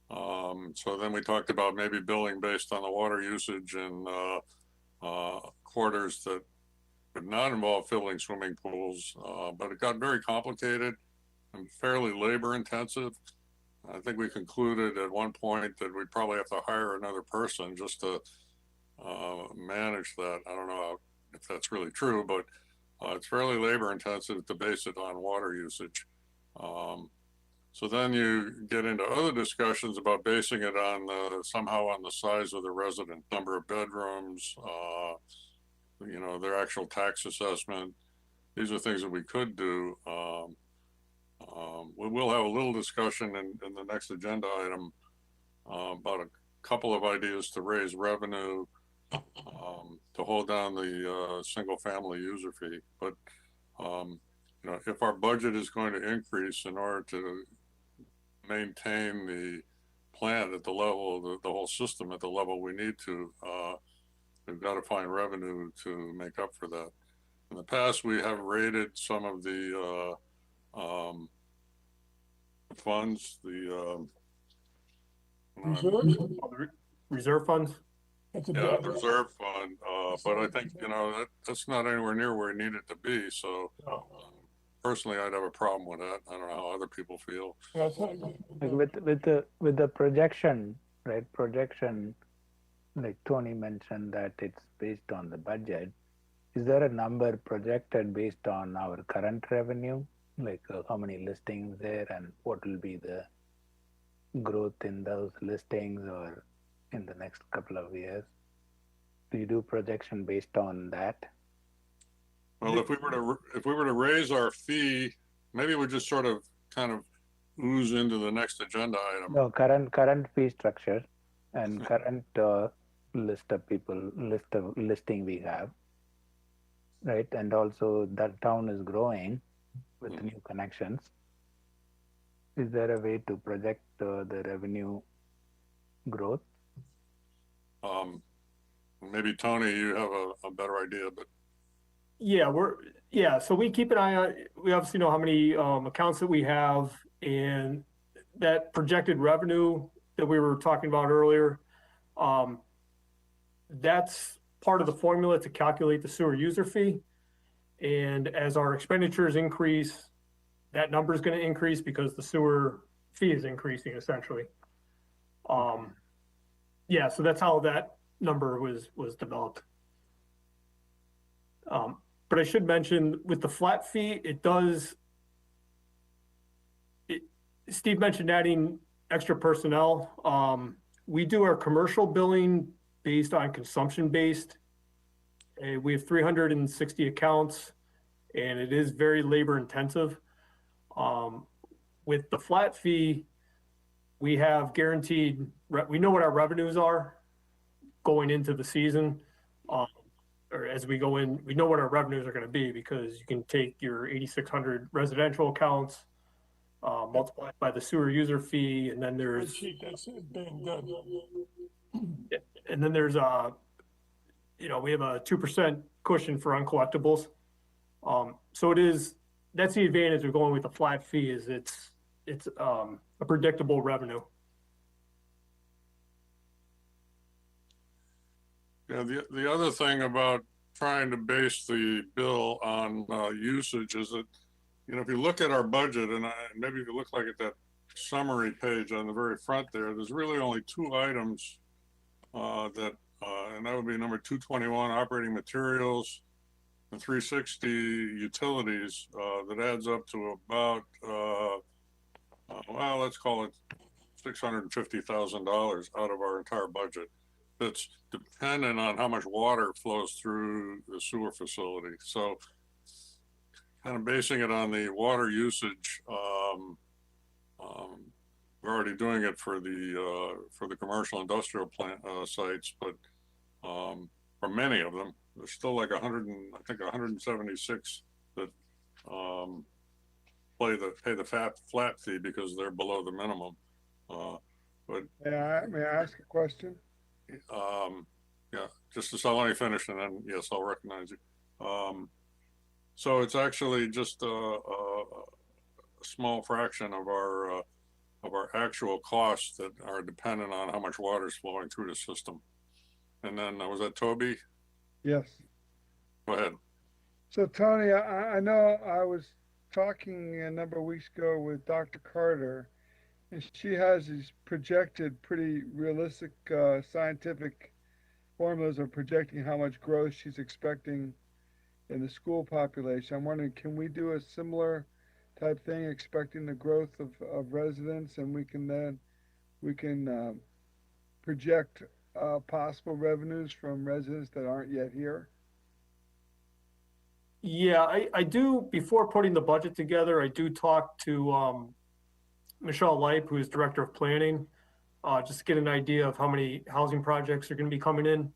So then we talked about maybe billing based on the water usage in quarters that would not involve filling swimming pools, but it got very complicated and fairly labor intensive. I think we concluded at one point that we'd probably have to hire another person just to manage that. I don't know if that's really true, but it's fairly labor intensive to base it on water usage. So then you get into other discussions about basing it on somehow on the size of the resident, number of bedrooms, you know, their actual tax assessment. These are things that we could do. We will have a little discussion in the next agenda item about a couple of ideas to raise revenue, to hold down the single family user fee. But you know, if our budget is going to increase in order to maintain the plant at the level, the whole system at the level we need to, we've got to find revenue to make up for that. In the past, we have rated some of the funds, the Reserve funds. yeah, the reserve fund, but I think, you know, that's not anywhere near where it needed to be. So personally, I'd have a problem with that. I don't know how other people feel. Like with the projection, right? Projection, like Tony mentioned that it's based on the budget. Is there a number projected based on our current revenue? Like how many listings there and what will be the growth in those listings or in the next couple of years? Do you do projection based on that? Well, if we were to raise our fee, maybe we just sort of kind of ooze into the next agenda item. No, current fee structure and current list of listing we have. right? And also that town is growing with new connections. Is there a way to project the revenue growth? Maybe Tony, you have a better idea, but Yeah, so we keep an eye on, we obviously know how many accounts that we have, and that projected revenue that we were talking about earlier, that's part of the formula to calculate the sewer user fee. And as our expenditures increase, that number is going to increase because the sewer fee is increasing essentially. Yeah, so that's how that number was developed. But I should mention with the flat fee, Steve mentioned adding extra personnel. We do our commercial billing based on consumption based. We have 360 accounts and it is very labor intensive. With the flat fee, we have guaranteed, we know what our revenues are going into the season. Or as we go in, we know what our revenues are going to be because you can take your 8,600 residential accounts, multiply it by the sewer user fee, and then there's That's being done. and then there's we have a 2% cushion for uncollectibles. So that's the advantage of going with a flat fee is it's a predictable revenue. yeah, the other thing about trying to base the bill on usage is that, if you look at our budget and maybe if you look like at that summary page on the very front there's really only two items and that would be number 221, operating materials, and 360, utilities, that adds up to about, well, let's call it $650,000 out of our entire budget. That's dependent on how much water flows through the sewer facility. So kind of basing it on the water usage, we're already doing it for the commercial industrial plant sites, but for many of them, there's still like 176 that pay the flat fee because they're below the minimum. But May I ask a question? yeah, just let me finish and then yes, I'll recognize you. So it's actually just a small fraction of our actual costs that are dependent on how much water is flowing through the system. And then was that Toby? Yes. Go ahead. So Tony, I know I was talking a number of weeks ago with Dr. Carter, and she has these projected, pretty realistic scientific formulas of projecting how much growth she's expecting in the school population. I'm wondering, can we do a similar type thing, expecting the growth of residents, and we can project possible revenues from residents that aren't yet here? Yeah, I do, before putting the budget together, I do talk to Michelle Leip, who is Director of Planning, just to get an idea of how many housing projects are going to be coming in.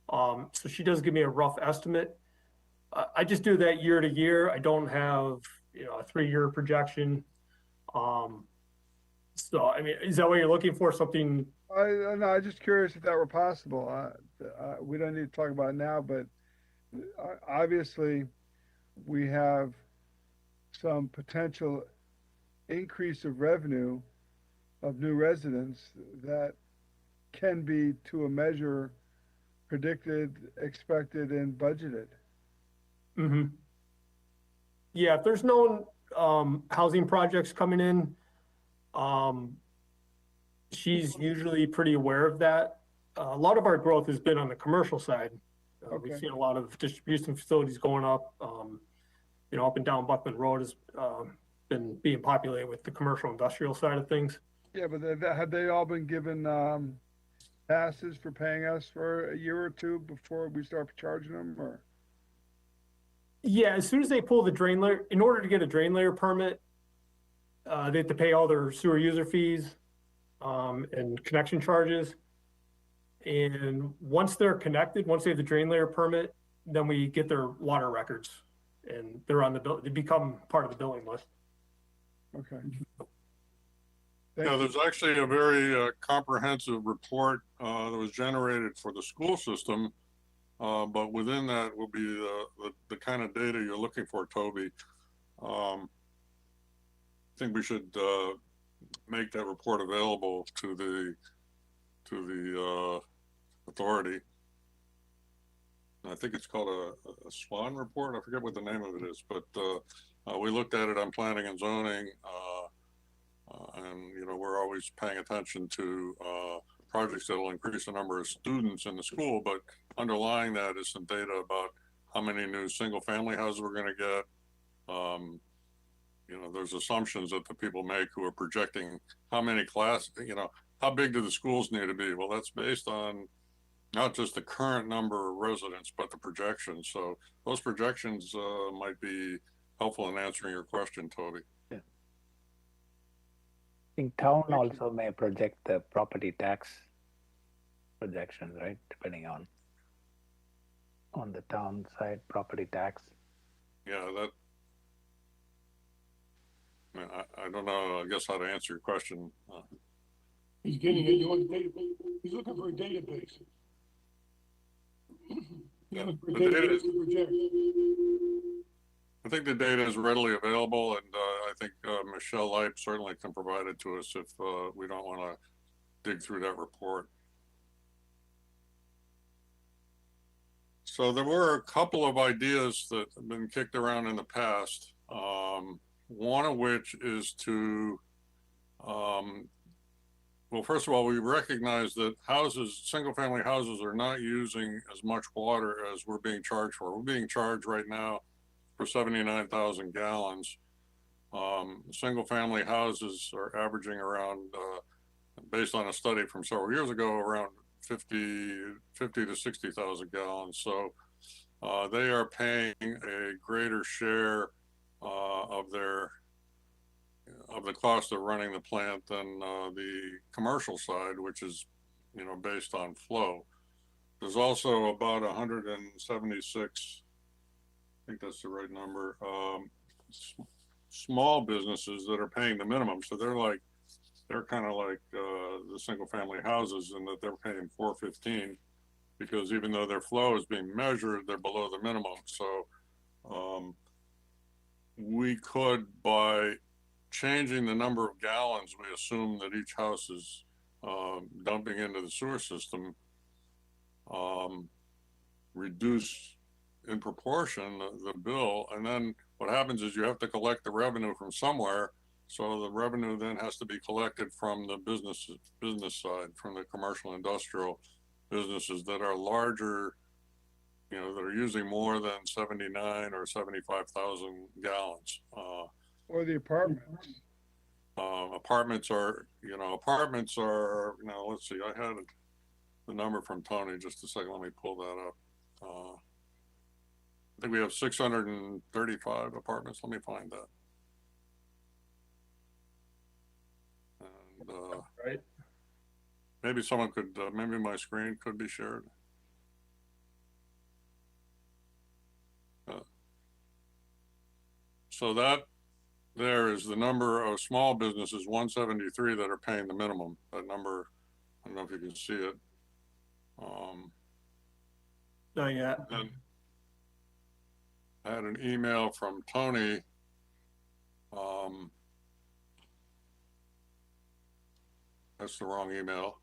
So she does give me a rough estimate. I just do that year to year. I don't have, a 3-year projection. So, I mean, is that what you're looking for? Something? No, I'm just curious if that were possible. We don't need to talk about it now, but obviously we have some potential increase of revenue of new residents that can be, to a measure, predicted, expected, and budgeted. Mm-hmm. Yeah, if there's no housing projects coming in, she's usually pretty aware of that. A lot of our growth has been on the commercial side. Okay. We've seen a lot of distribution facilities going up. Up and down Buckman Road has been being populated with the commercial industrial side of things. Yeah, but have they all been given passes for paying us for a year or two before we start charging them, or? Yeah, as soon as they pull the drain layer, in order to get a drain layer permit, they have to pay all their sewer user fees and connection charges. And once they're connected, once they have the drain layer permit, then we get their water records, and they're on the bill, they become part of the billing list. Okay. Yeah, there's actually a very comprehensive report that was generated for the school system, but within that will be the kind of data you're looking for, Toby. I think we should make that report available to the authority. I think it's called a SWAN report. I forget what the name of it is, but we looked at it on planning and zoning, and you know, we're always paying attention to projects that will increase the number of students in the school, but underlying that is some data about how many new single-family houses we're going to get. You know, there's assumptions that the people make who are projecting how many classes, you know, how big do the schools need to be? Well, that's based on not just the current number of residents, but the projections. So those projections might be helpful in answering your question, Toby. Yeah. I think town also may project the property tax projections, right? Depending on the town side, property tax. Yeah, that, I don't know, I guess how to answer your question. He's getting it, you want database, he's looking for a database. Yeah, the data is, I think the data is readily available, and I think Michelle Leip certainly can provide it to us if we don't want to dig through that report. So there were a couple of ideas that have been kicked around in the past. One of which is to, well, first of all, we recognize that houses, single-family houses, are not using as much water as we're being charged for. We're being charged right now for 79,000 gallons. Single-family houses are averaging around, based on a study from several years ago, around 50 to 60,000 gallons. So they are paying a greater share of the cost of running the plant than the commercial side, which is, you know, based on flow. There's also about 176, I think that's the right number, small businesses that are paying the minimum. So they're kind of like the single family houses, in that they're paying $4.15, because even though their flow is being measured, they're below the minimum. So we could, by changing the number of gallons we assume that each house is dumping into the sewer system, reduce in proportion the bill. And then what happens is you have to collect the revenue from somewhere. So the revenue then has to be collected from the business side, from the commercial industrial businesses that are larger, you know, that are using more than 79 or 75,000 gallons. Or the apartments. Apartments are, let's see, I had the number from Tony just a second. Let me pull that up. I think we have 635 apartments. Let me find that. And Right. maybe someone could, maybe my screen could be shared. So that there is the number of small businesses, 173, that are paying the minimum. That number, I don't know if you can see it. Not yet. And I had an email from Tony. That's the wrong email.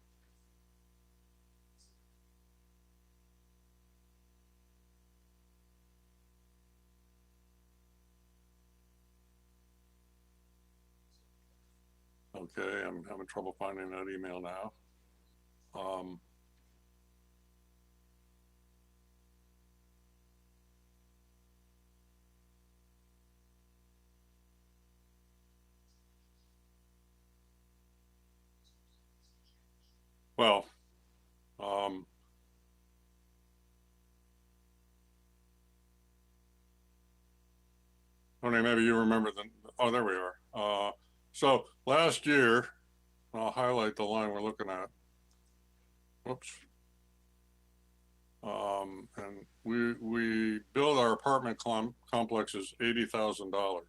Okay, I'm having trouble finding that email now. Well, Tony, maybe you remember oh, there we are. So last year, I'll highlight the line we're looking at. Whoops. And we build our apartment complexes $80,000.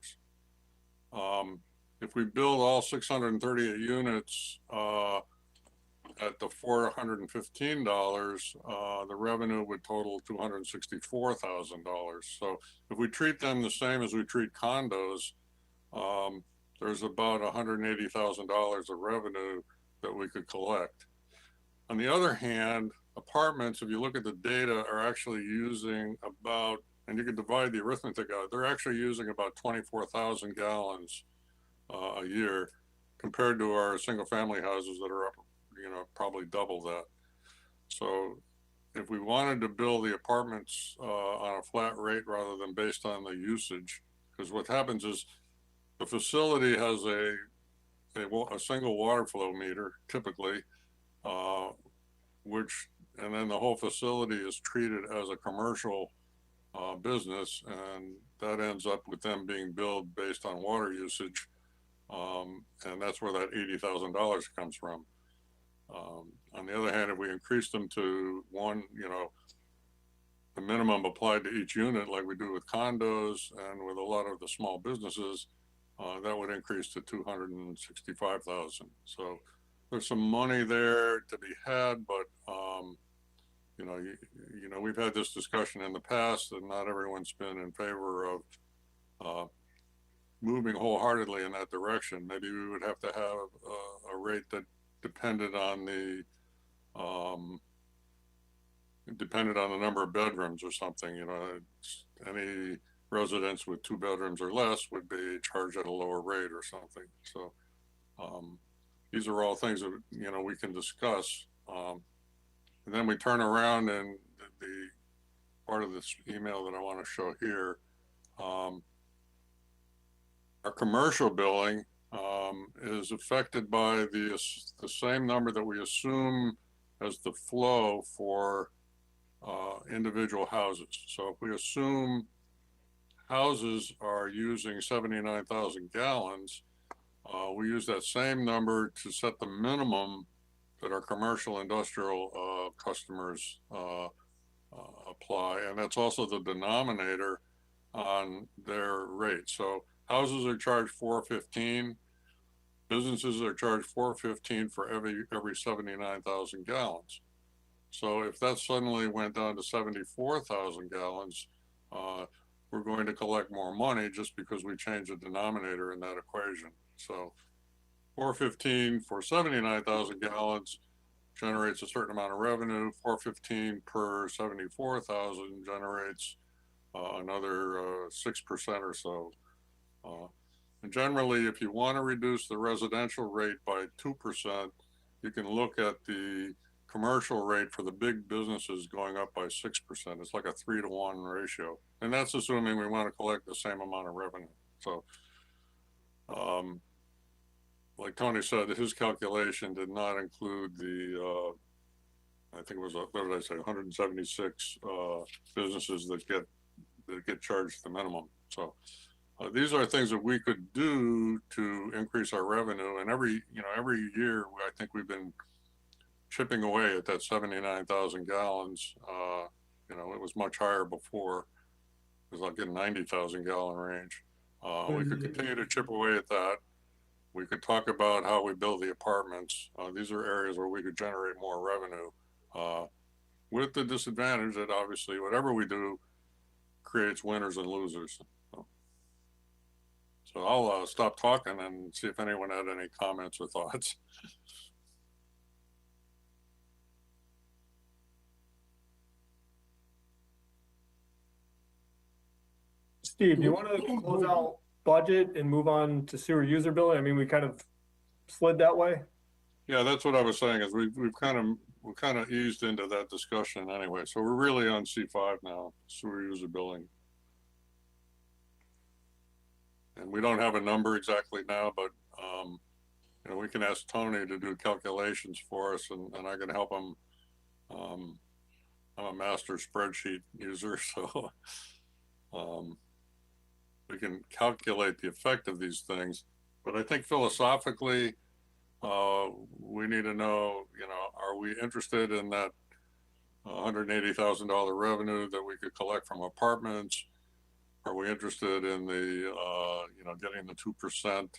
If we build all 638 units at the $415, the revenue would total $264,000. So if we treat them the same as we treat condos, there's about $180,000 of revenue that we could collect. On the other hand, apartments, if you look at the data, are actually using about, and you can divide the arithmetic out, they're actually using about 24,000 gallons a year compared to our single family houses that are up, probably double that. So if we wanted to build the apartments on a flat rate rather than based on the usage, because what happens is the facility has a single water flow meter typically, and then the whole facility is treated as a commercial business, and that ends up with them being billed based on water usage, and that's where that $80,000 comes from. On the other hand, if we increase them to the minimum applied to each unit, like we do with condos and with a lot of the small businesses, that would increase to $265,000. So there's some money there to be had, but we've had this discussion in the past, and not everyone's been in favor of moving wholeheartedly in that direction. Maybe we would have to have a rate that depended on the number of bedrooms or something. Any residents with 2 bedrooms or less would be charged at a lower rate or something. So these are all things that we can discuss. And then we turn around, and the part of this email that I want to show here, our commercial billing is affected by the same number that we assume as the flow for individual houses. So if we assume houses are using 79,000 gallons, we use that same number to set the minimum that our commercial industrial customers apply, and that's also the denominator on their rate. So houses are charged $4.15. Businesses are charged $4.15 for every 79,000 gallons. So if that suddenly went down to 74,000 gallons, we're going to collect more money just because we changed the denominator in that equation. So $4.15 for 79,000 gallons generates a certain amount of revenue. $4.15 per 74,000 generates another 6% or so. And generally, if you want to reduce the residential rate by 2%, you can look at the commercial rate for the big businesses going up by 6%. It's like a 3-to-1 ratio. And that's assuming we want to collect the same amount of revenue. So, like Tony said, his calculation did not include the, I think it was, what did I say, 176 businesses that get charged the minimum. So these are things that we could do to increase our revenue. And every year, I think we've been chipping away at that 79,000 gallons. It was much higher before. It was like in 90,000 gallon range. We could continue to chip away at that. We could talk about how we build the apartments. These are areas where we could generate more revenue, with the disadvantage that obviously whatever we do creates winners and losers. So I'll stop talking and see if anyone had any comments or thoughts. Steve, do you want to close out budget and move on to sewer user billing? I mean, we kind of slid that way. Yeah, that's what I was saying. Is we've kind of eased into that discussion anyway. So we're really on C5 now, sewer user billing, and we don't have a number exactly now, but we can ask Tony to do calculations for us, and I can help him. I'm a master spreadsheet user, so we can calculate the effect of these things. But I think philosophically, we need to know, are we interested in that $180,000 revenue that we could collect from apartments? Are we interested in the, getting the 2%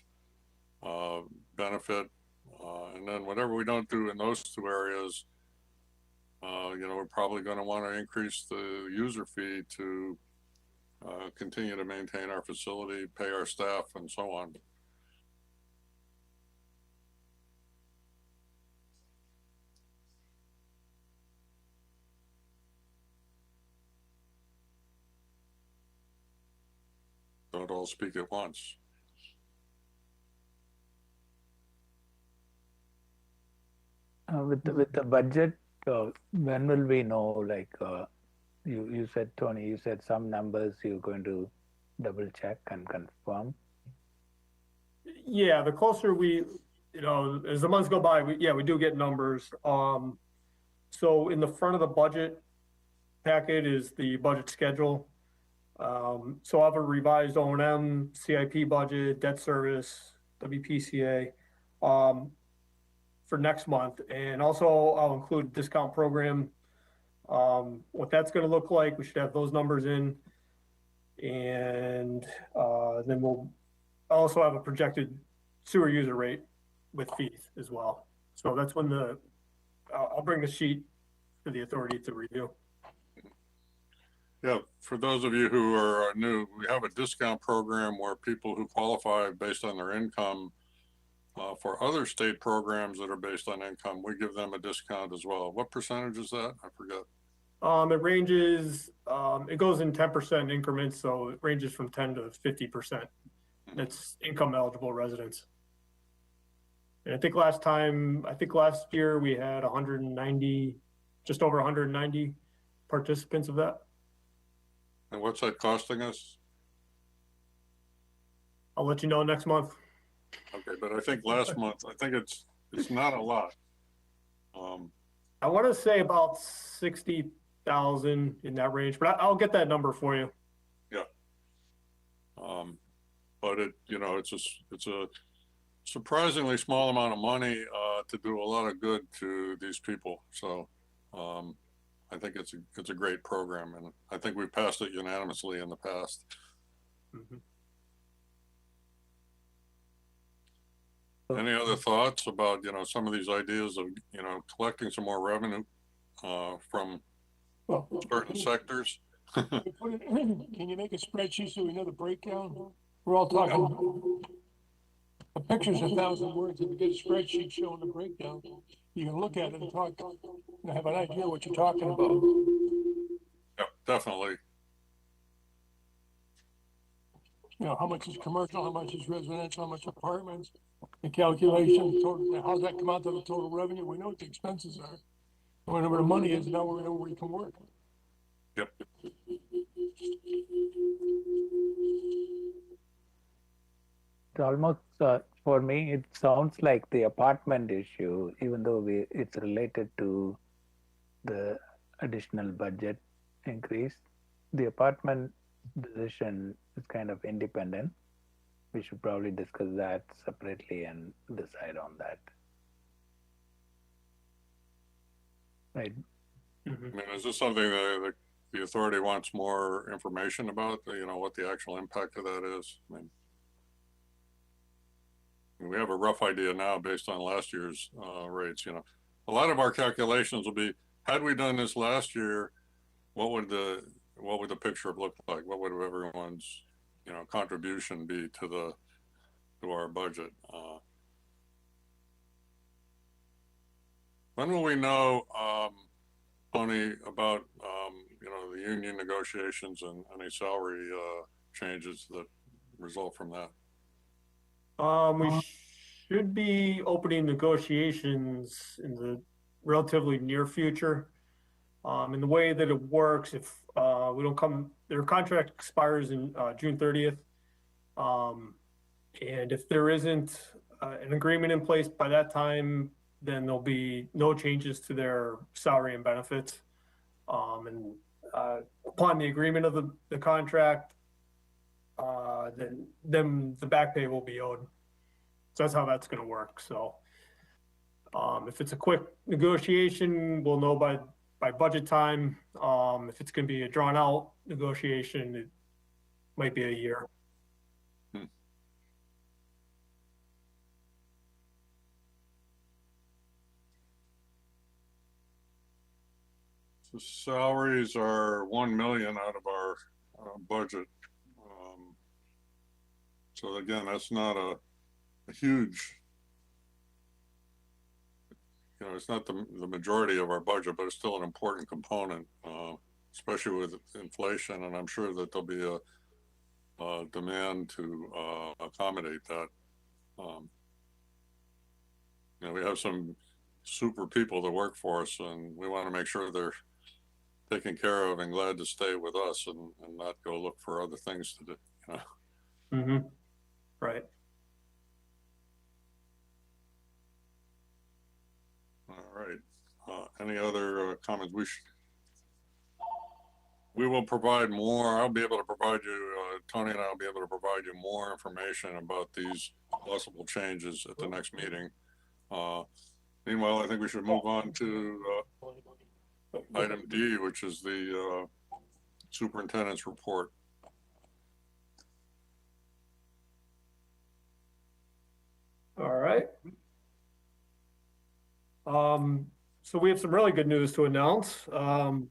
benefit? And then whatever we don't do in those two areas, we're probably going to want to increase the user fee to continue to maintain our facility, pay our staff, and so on. Don't all speak at once. With the budget, when will we know? Like you said, Tony, you said some numbers you're going to double check and confirm. Yeah, the closer we, as the months go by, we do get numbers. So in the front of the budget packet is the budget schedule. So I have a revised O&M, CIP budget, debt service, WPCA, for next month. And also I'll include discount program, what that's going to look like. We should have those numbers in. And then we'll also have a projected sewer user rate with fees as well. So that's when I'll bring the sheet for the authority to review. Yeah, for those of you who are new, we have a discount program where people who qualify based on their income, for other state programs that are based on income, we give them a discount as well. What percentage is that? I forget. It ranges, it goes in 10% increments, so it ranges from 10 to 50%. That's income eligible residents. And I think last year we had 190, just over 190 participants of that. And what's that costing us? I'll let you know next month. Okay, but I think last month, I think it's not a lot. I want to say about 60,000 in that range, but I'll get that number for you. Yeah. But it's a surprisingly small amount of money to do a lot of good to these people. So I think it's a great program, and I think we passed it unanimously in the past. Mm-hmm. Any other thoughts about, some of these ideas of, collecting some more revenue from certain sectors? Can you make a spreadsheet so we know the breakdown? We're all talking, a picture's 1,000 words. If you get a spreadsheet showing the breakdown, you can look at it and talk, and have an idea what you're talking about. Yep, definitely. How much is commercial, how much is residential, how much apartments, the calculation, total, how's that come out to the total revenue? We know what the expenses are. Whatever the money is, now we know where we can work. Yep. It's almost, for me, it sounds like the apartment issue, even though it's related to the additional budget increase. The apartment decision is kind of independent. We should probably discuss that separately and decide on that. Right. Mm-hmm. I mean, is this something that the authority wants more information about, what the actual impact of that is? I mean, we have a rough idea now based on last year's rates. A lot of our calculations will be, had we done this last year, what would the picture look like? What would everyone's contribution be to our budget? When will we know, Tony, about the union negotiations and any salary changes that result from that? We should be opening negotiations in the relatively near future. And the way that it works, if we don't come, their contract expires in June 30th. And if there isn't an agreement in place by that time, then there'll be no changes to their salary and benefits. And upon the agreement of the contract, then the back pay will be owed. So that's how that's going to work. So if it's a quick negotiation, we'll know by by budget time. If it's gonna be a drawn out negotiation, it might be a year. The salaries are 1 million out of our budget. So again, that's not a huge, it's not the majority of our budget, but it's still an important component, especially with inflation. And I'm sure that there'll be a demand to accommodate that. We have some super people that work for us, and we want to make sure they're taken care of and glad to stay with us and not go look for other things to do. Mm-hmm. Right. All right. Any other comments? We will provide more. I'll be able to provide you, Tony and I will be able to provide you more information about these possible changes at the next meeting. Meanwhile, I think we should move on to item D, which is the superintendent's report. All right. So we have some really good news to announce. The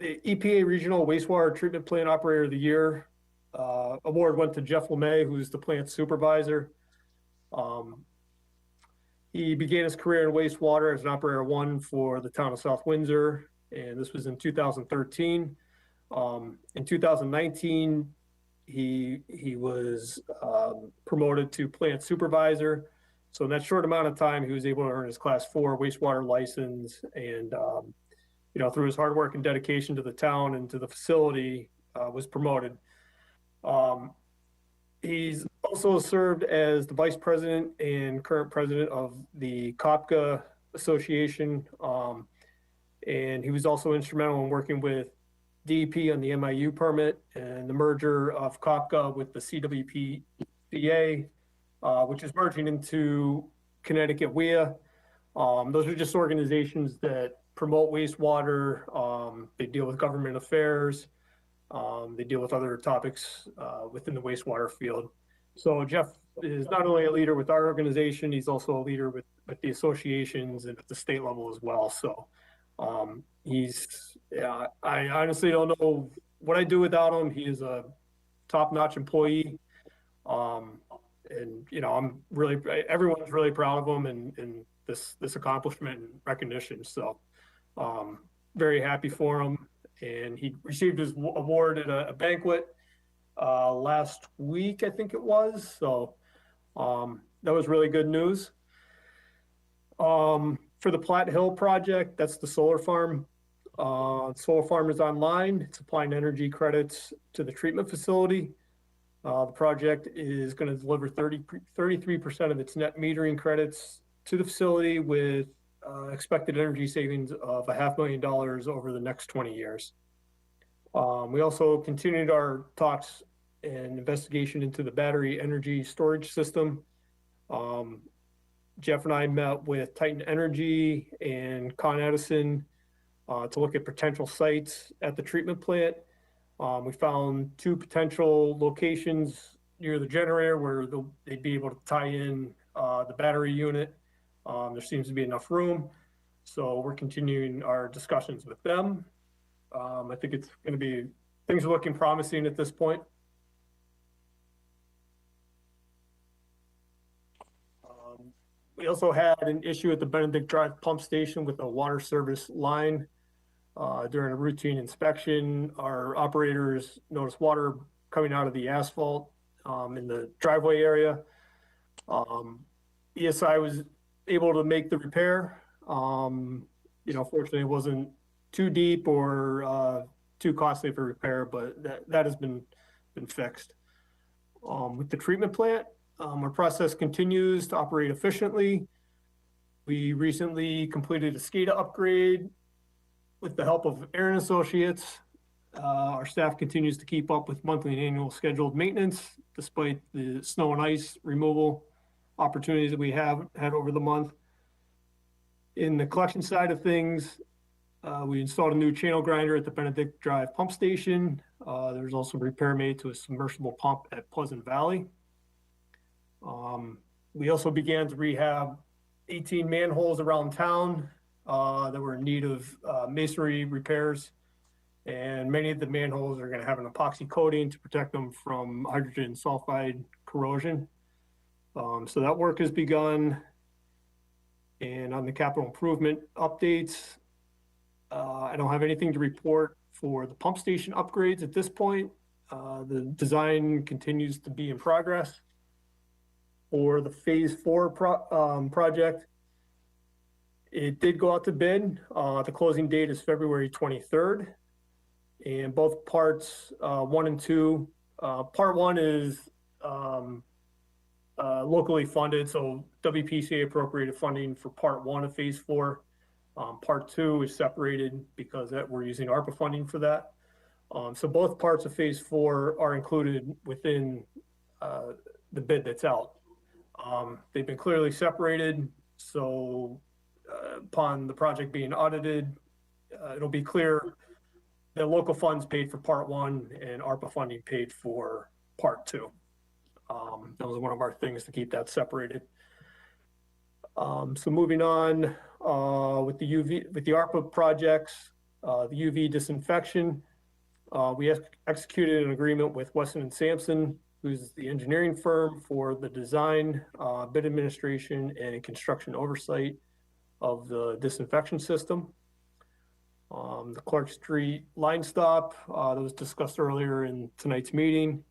EPA Regional Wastewater Treatment Plant Operator of the Year award went to Jeff LeMay, who's the plant supervisor. He began his career in wastewater as an operator one for the town of South Windsor, and this was in 2013. In 2019, he was promoted to plant supervisor. So in that short amount of time, he was able to earn his Class 4 wastewater license, and through his hard work and dedication to the town and to the facility, was promoted. He's also served as the vice president and current president of the Wpca Association, and he was also instrumental in working with DEP on the MIU permit and the merger of Wpca with the CWPCA, which is merging into Connecticut WIA. Those are just organizations that promote wastewater. They deal with government affairs. They deal with other topics within the wastewater field. So Jeff is not only a leader with our organization, he's also a leader with the associations and at the state level as well. So I honestly don't know what I'd do without him. He is a top-notch employee. And everyone's really proud of him and this accomplishment and recognition. So very happy for him. And he received his award at a banquet last week, I think it was. So that was really good news. For the Platte Hill project, that's the solar farm. Solar farm is online. It's applying energy credits to the treatment facility. The project is going to deliver 33% of its net metering credits to the facility with expected energy savings of $500,000 over the next 20 years. We also continued our talks and investigation into the battery energy storage system. Jeff and I met with Titan Energy and Con Edison to look at potential sites at the treatment plant. We found 2 potential locations near the generator where they'd be able to tie in the battery unit. There seems to be enough room. So we're continuing our discussions with them. I think it's going to be, things are looking promising at this point. We also had an issue at the Benedict Drive pump station with a water service line. During a routine inspection, our operators noticed water coming out of the asphalt in the driveway area. ESI was able to make the repair. Fortunately, it wasn't too deep or too costly for repair, but that has been fixed. With the treatment plant, our process continues to operate efficiently. We recently completed a SCADA upgrade with the help of Aaron Associates. Our staff continues to keep up with monthly and annual scheduled maintenance, despite the snow and ice removal opportunities that we have had over the month. In the collection side of things, We installed a new channel grinder at the Benedict Drive pump station. There's also repair made to a submersible pump at Pleasant Valley. We also began to rehab 18 manholes around town that were in need of masonry repairs. And many of the manholes are going to have an epoxy coating to protect them from hydrogen sulfide corrosion. So that work has begun. And on the capital improvement updates, I don't have anything to report for the pump station upgrades at this point. The design continues to be in progress. For the phase 4 project, it did go out to bid. The closing date is February 23rd. And both parts 1 and 2, part 1 is locally funded, so WPCA appropriated funding for part 1 of phase 4. Part 2 is separated because we're using ARPA funding for that. So both parts of phase 4 are included within the bid that's out. They've been clearly separated, so upon the project being audited, it'll be clear that local funds paid for part 1 and ARPA funding paid for part 2. That was one of our things to keep that separated. So moving on with the ARPA projects, the UV disinfection, we executed an agreement with Weston & Sampson, who's the engineering firm, for the design, bid administration, and construction oversight of the disinfection system. The Clark Street line stop that was discussed earlier in tonight's meeting.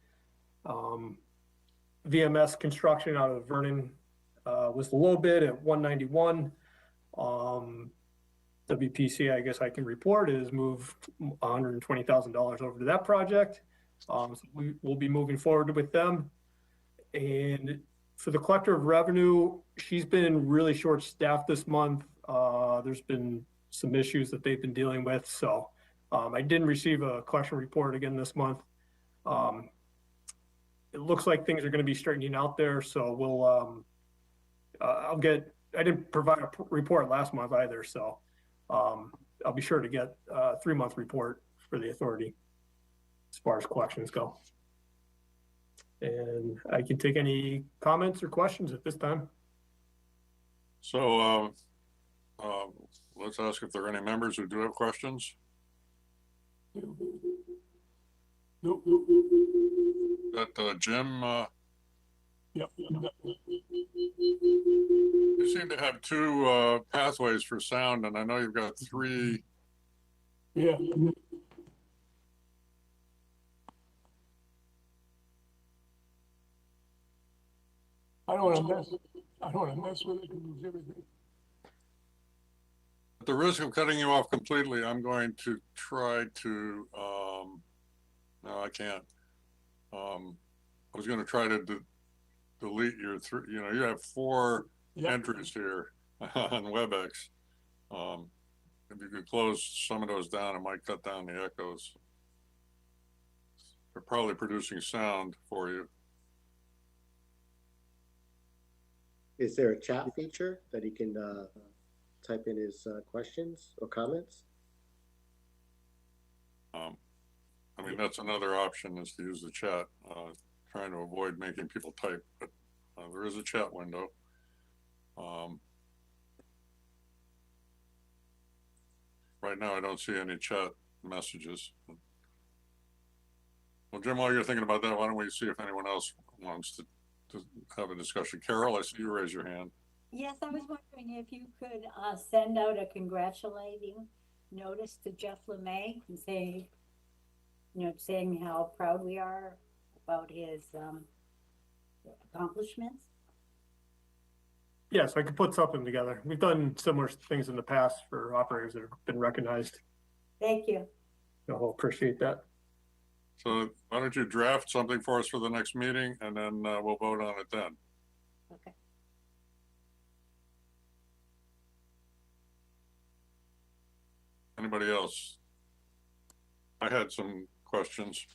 VMS construction out of Vernon was the low bid at $191. WPCA, I guess I can report, has moved $120,000 over to that project. So we will be moving forward with them. And for the collector of revenue, she's been really short-staffed this month. There's been some issues that they've been dealing with. So I didn't receive a collection report again this month. It looks like things are going to be straightening out there. So we'll, I didn't provide a report last month either. So I'll be sure to get a 3-month report for the authority as far as collections go. And I can take any comments or questions at this time. So let's ask if there are any members who do have questions. Nope. That Jim, Yep. you seem to have 2 pathways for sound, and I know you've got 3. Yeah. I don't want to mess with it and lose everything. At the risk of cutting you off completely, I'm going to try to, no, I can't. I was going to try to delete your 3, you have 4 Yep. entries here on WebEx. If you could close some of those down, it might cut down the echoes. They're probably producing sound for you. Is there a chat feature that he can type in his questions or comments? I mean, that's another option, is to use the chat, trying to avoid making people type, but there is a chat window. Right now, I don't see any chat messages. Well, Jim, while you're thinking about that, why don't we see if anyone else wants to have a discussion. Carol, I see you raise your hand. Yes, I was wondering if you could send out a congratulating notice to Jeff LeMay and say, saying how proud we are about his accomplishments. Yes, I could put something together. We've done similar things in the past for operators that have been recognized. Thank you. I'll appreciate that. So why don't you draft something for us for the next meeting, and then we'll vote on it then. Okay. Anybody else? I had some questions.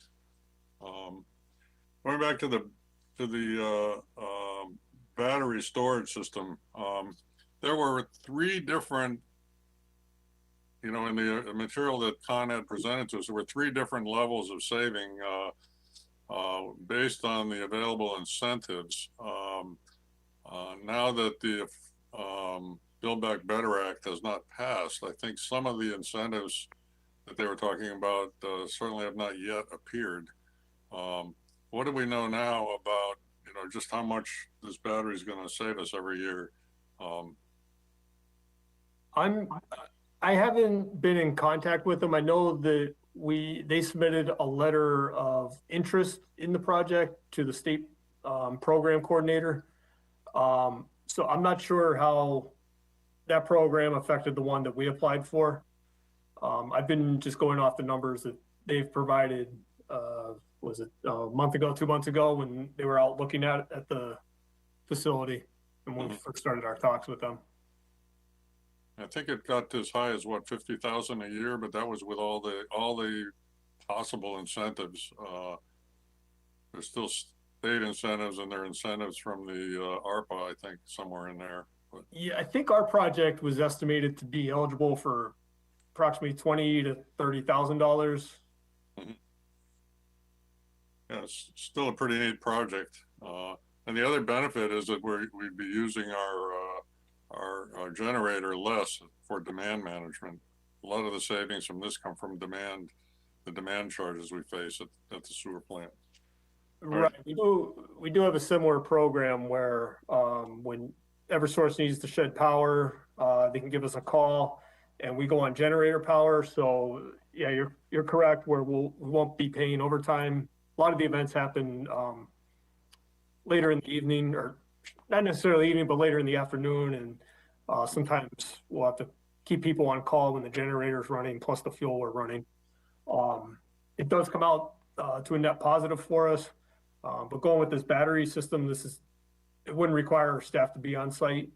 Going back to the battery storage system, there were 3 different you know, in the material that Con had presented to us, there were 3 different levels of saving based on the available incentives. Now that the Build Back Better Act has not passed, I think some of the incentives that they were talking about certainly have not yet appeared. What do we know now about, you know, just how much this battery is going to save us every year? I haven't been in contact with them. I know that they submitted a letter of interest in the project to the state program coordinator. So I'm not sure how that program affected the one that we applied for. I've been just going off the numbers that they've provided. Was it a month ago, 2 months ago, when they were out looking at the facility and when we first started our talks with them. I think it got as high as what, 50,000 a year, but that was with all the possible incentives. There's still state incentives, and there are incentives from the ARPA, I think, somewhere in there. But Yeah, I think our project was estimated to be eligible for approximately $20,000 to $30,000. yeah, it's still a pretty neat project. And the other benefit is that we'd be using our generator less for demand management. A lot of the savings from this come from the demand charges we face at the sewer plant. Right. We do have a similar program where when Eversource needs to shed power, they can give us a call and we go on generator power. So yeah, you're correct where we won't be paying overtime. A lot of the events happen later in the evening, or not necessarily evening, but later in the afternoon. And sometimes we'll have to keep people on call when the generator's running, plus the fuel we're running. It does come out to a net positive for us. But going with this battery system, it wouldn't require our staff to be on site.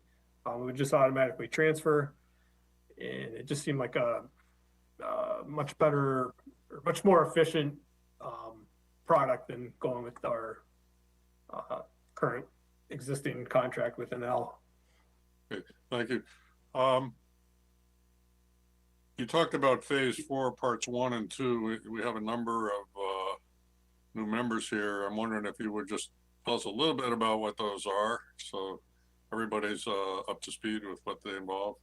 We would just automatically transfer. And it just seemed like a much better, or much more efficient product than going with our current existing contract with NL. Okay, thank you. You talked about phase 4, parts 1 and 2. We have a number of new members here. I'm wondering if you would just tell us a little bit about what those are, so everybody's up to speed with what they involve.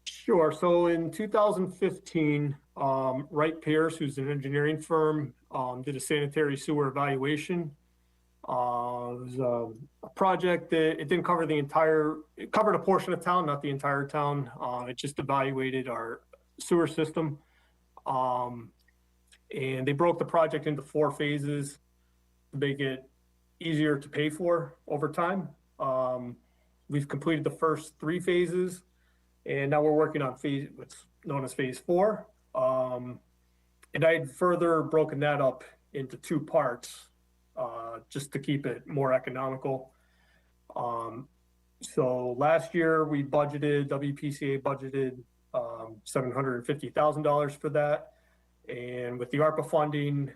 Sure. So in 2015, Wright Pierce, who's an engineering firm, did a sanitary sewer evaluation. It was a project that it didn't cover it covered a portion of town, not the entire town. It just evaluated our sewer system. And they broke the project into 4 phases to make it easier to pay for over time. We've completed the first 3 phases, and now we're working on what's known as phase 4. And I had further broken that up into 2 parts, just to keep it more economical. So last year we WPCA budgeted $750,000 for that. And with the ARPA funding,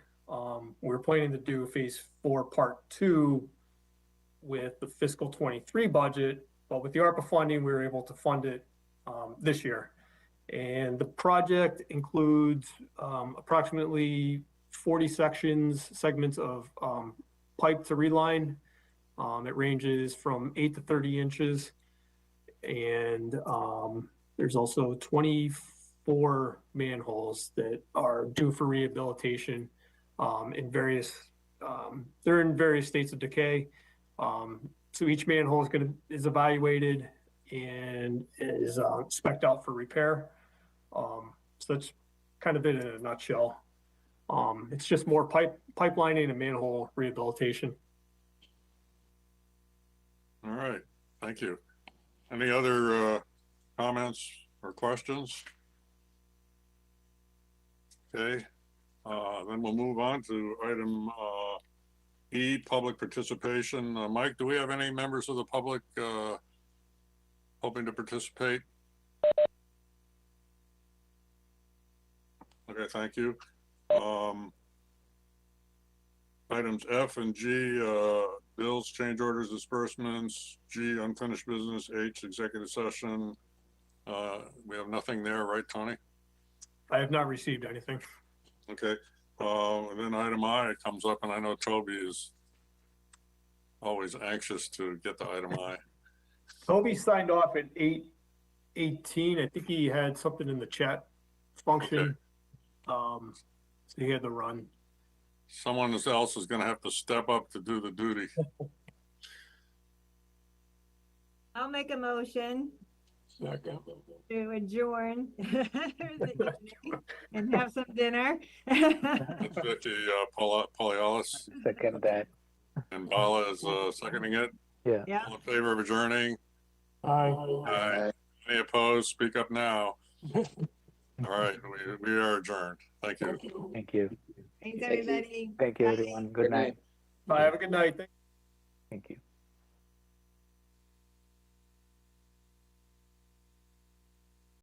we're planning to do phase 4, part 2 with the fiscal 23 budget. But with the ARPA funding, we were able to fund it this year. And the project includes approximately 40 segments of pipe to reline. It ranges from 8 to 30 inches. And there's also 24 manholes that are due for rehabilitation in various, they're in various states of decay. So each manhole is evaluated and is spec'd out for repair. So that's kind of it in a nutshell. It's just more pipelining and manhole rehabilitation. All right, thank you. Any other comments or questions? Okay, then we'll move on to item E, public participation. Mike, do we have any members of the public hoping to participate? Okay, thank you. Items F and G, bills, change orders, disbursements. G, unfinished business. H, executive session. We have nothing there, right, Tony? I have not received anything. Okay, and then item I comes up, and I know Toby is always anxious to get to item I. Toby signed off at 8:18. I think he had something in the chat function. So he had to run. Someone else is gonna have to step up to do the duty. I'll make a motion Second. to adjourn and have some dinner. That's Vicky, Polialis, Second that. and Bala is, seconding it. Yeah. Yeah. All in favor of adjourning? Aye. Any opposed? Speak up now. All right, we are adjourned. Thank you. Thank you. Thanks, everybody. Thank you, Bye. everyone. Good night. Bye. Have a good night. Thank you.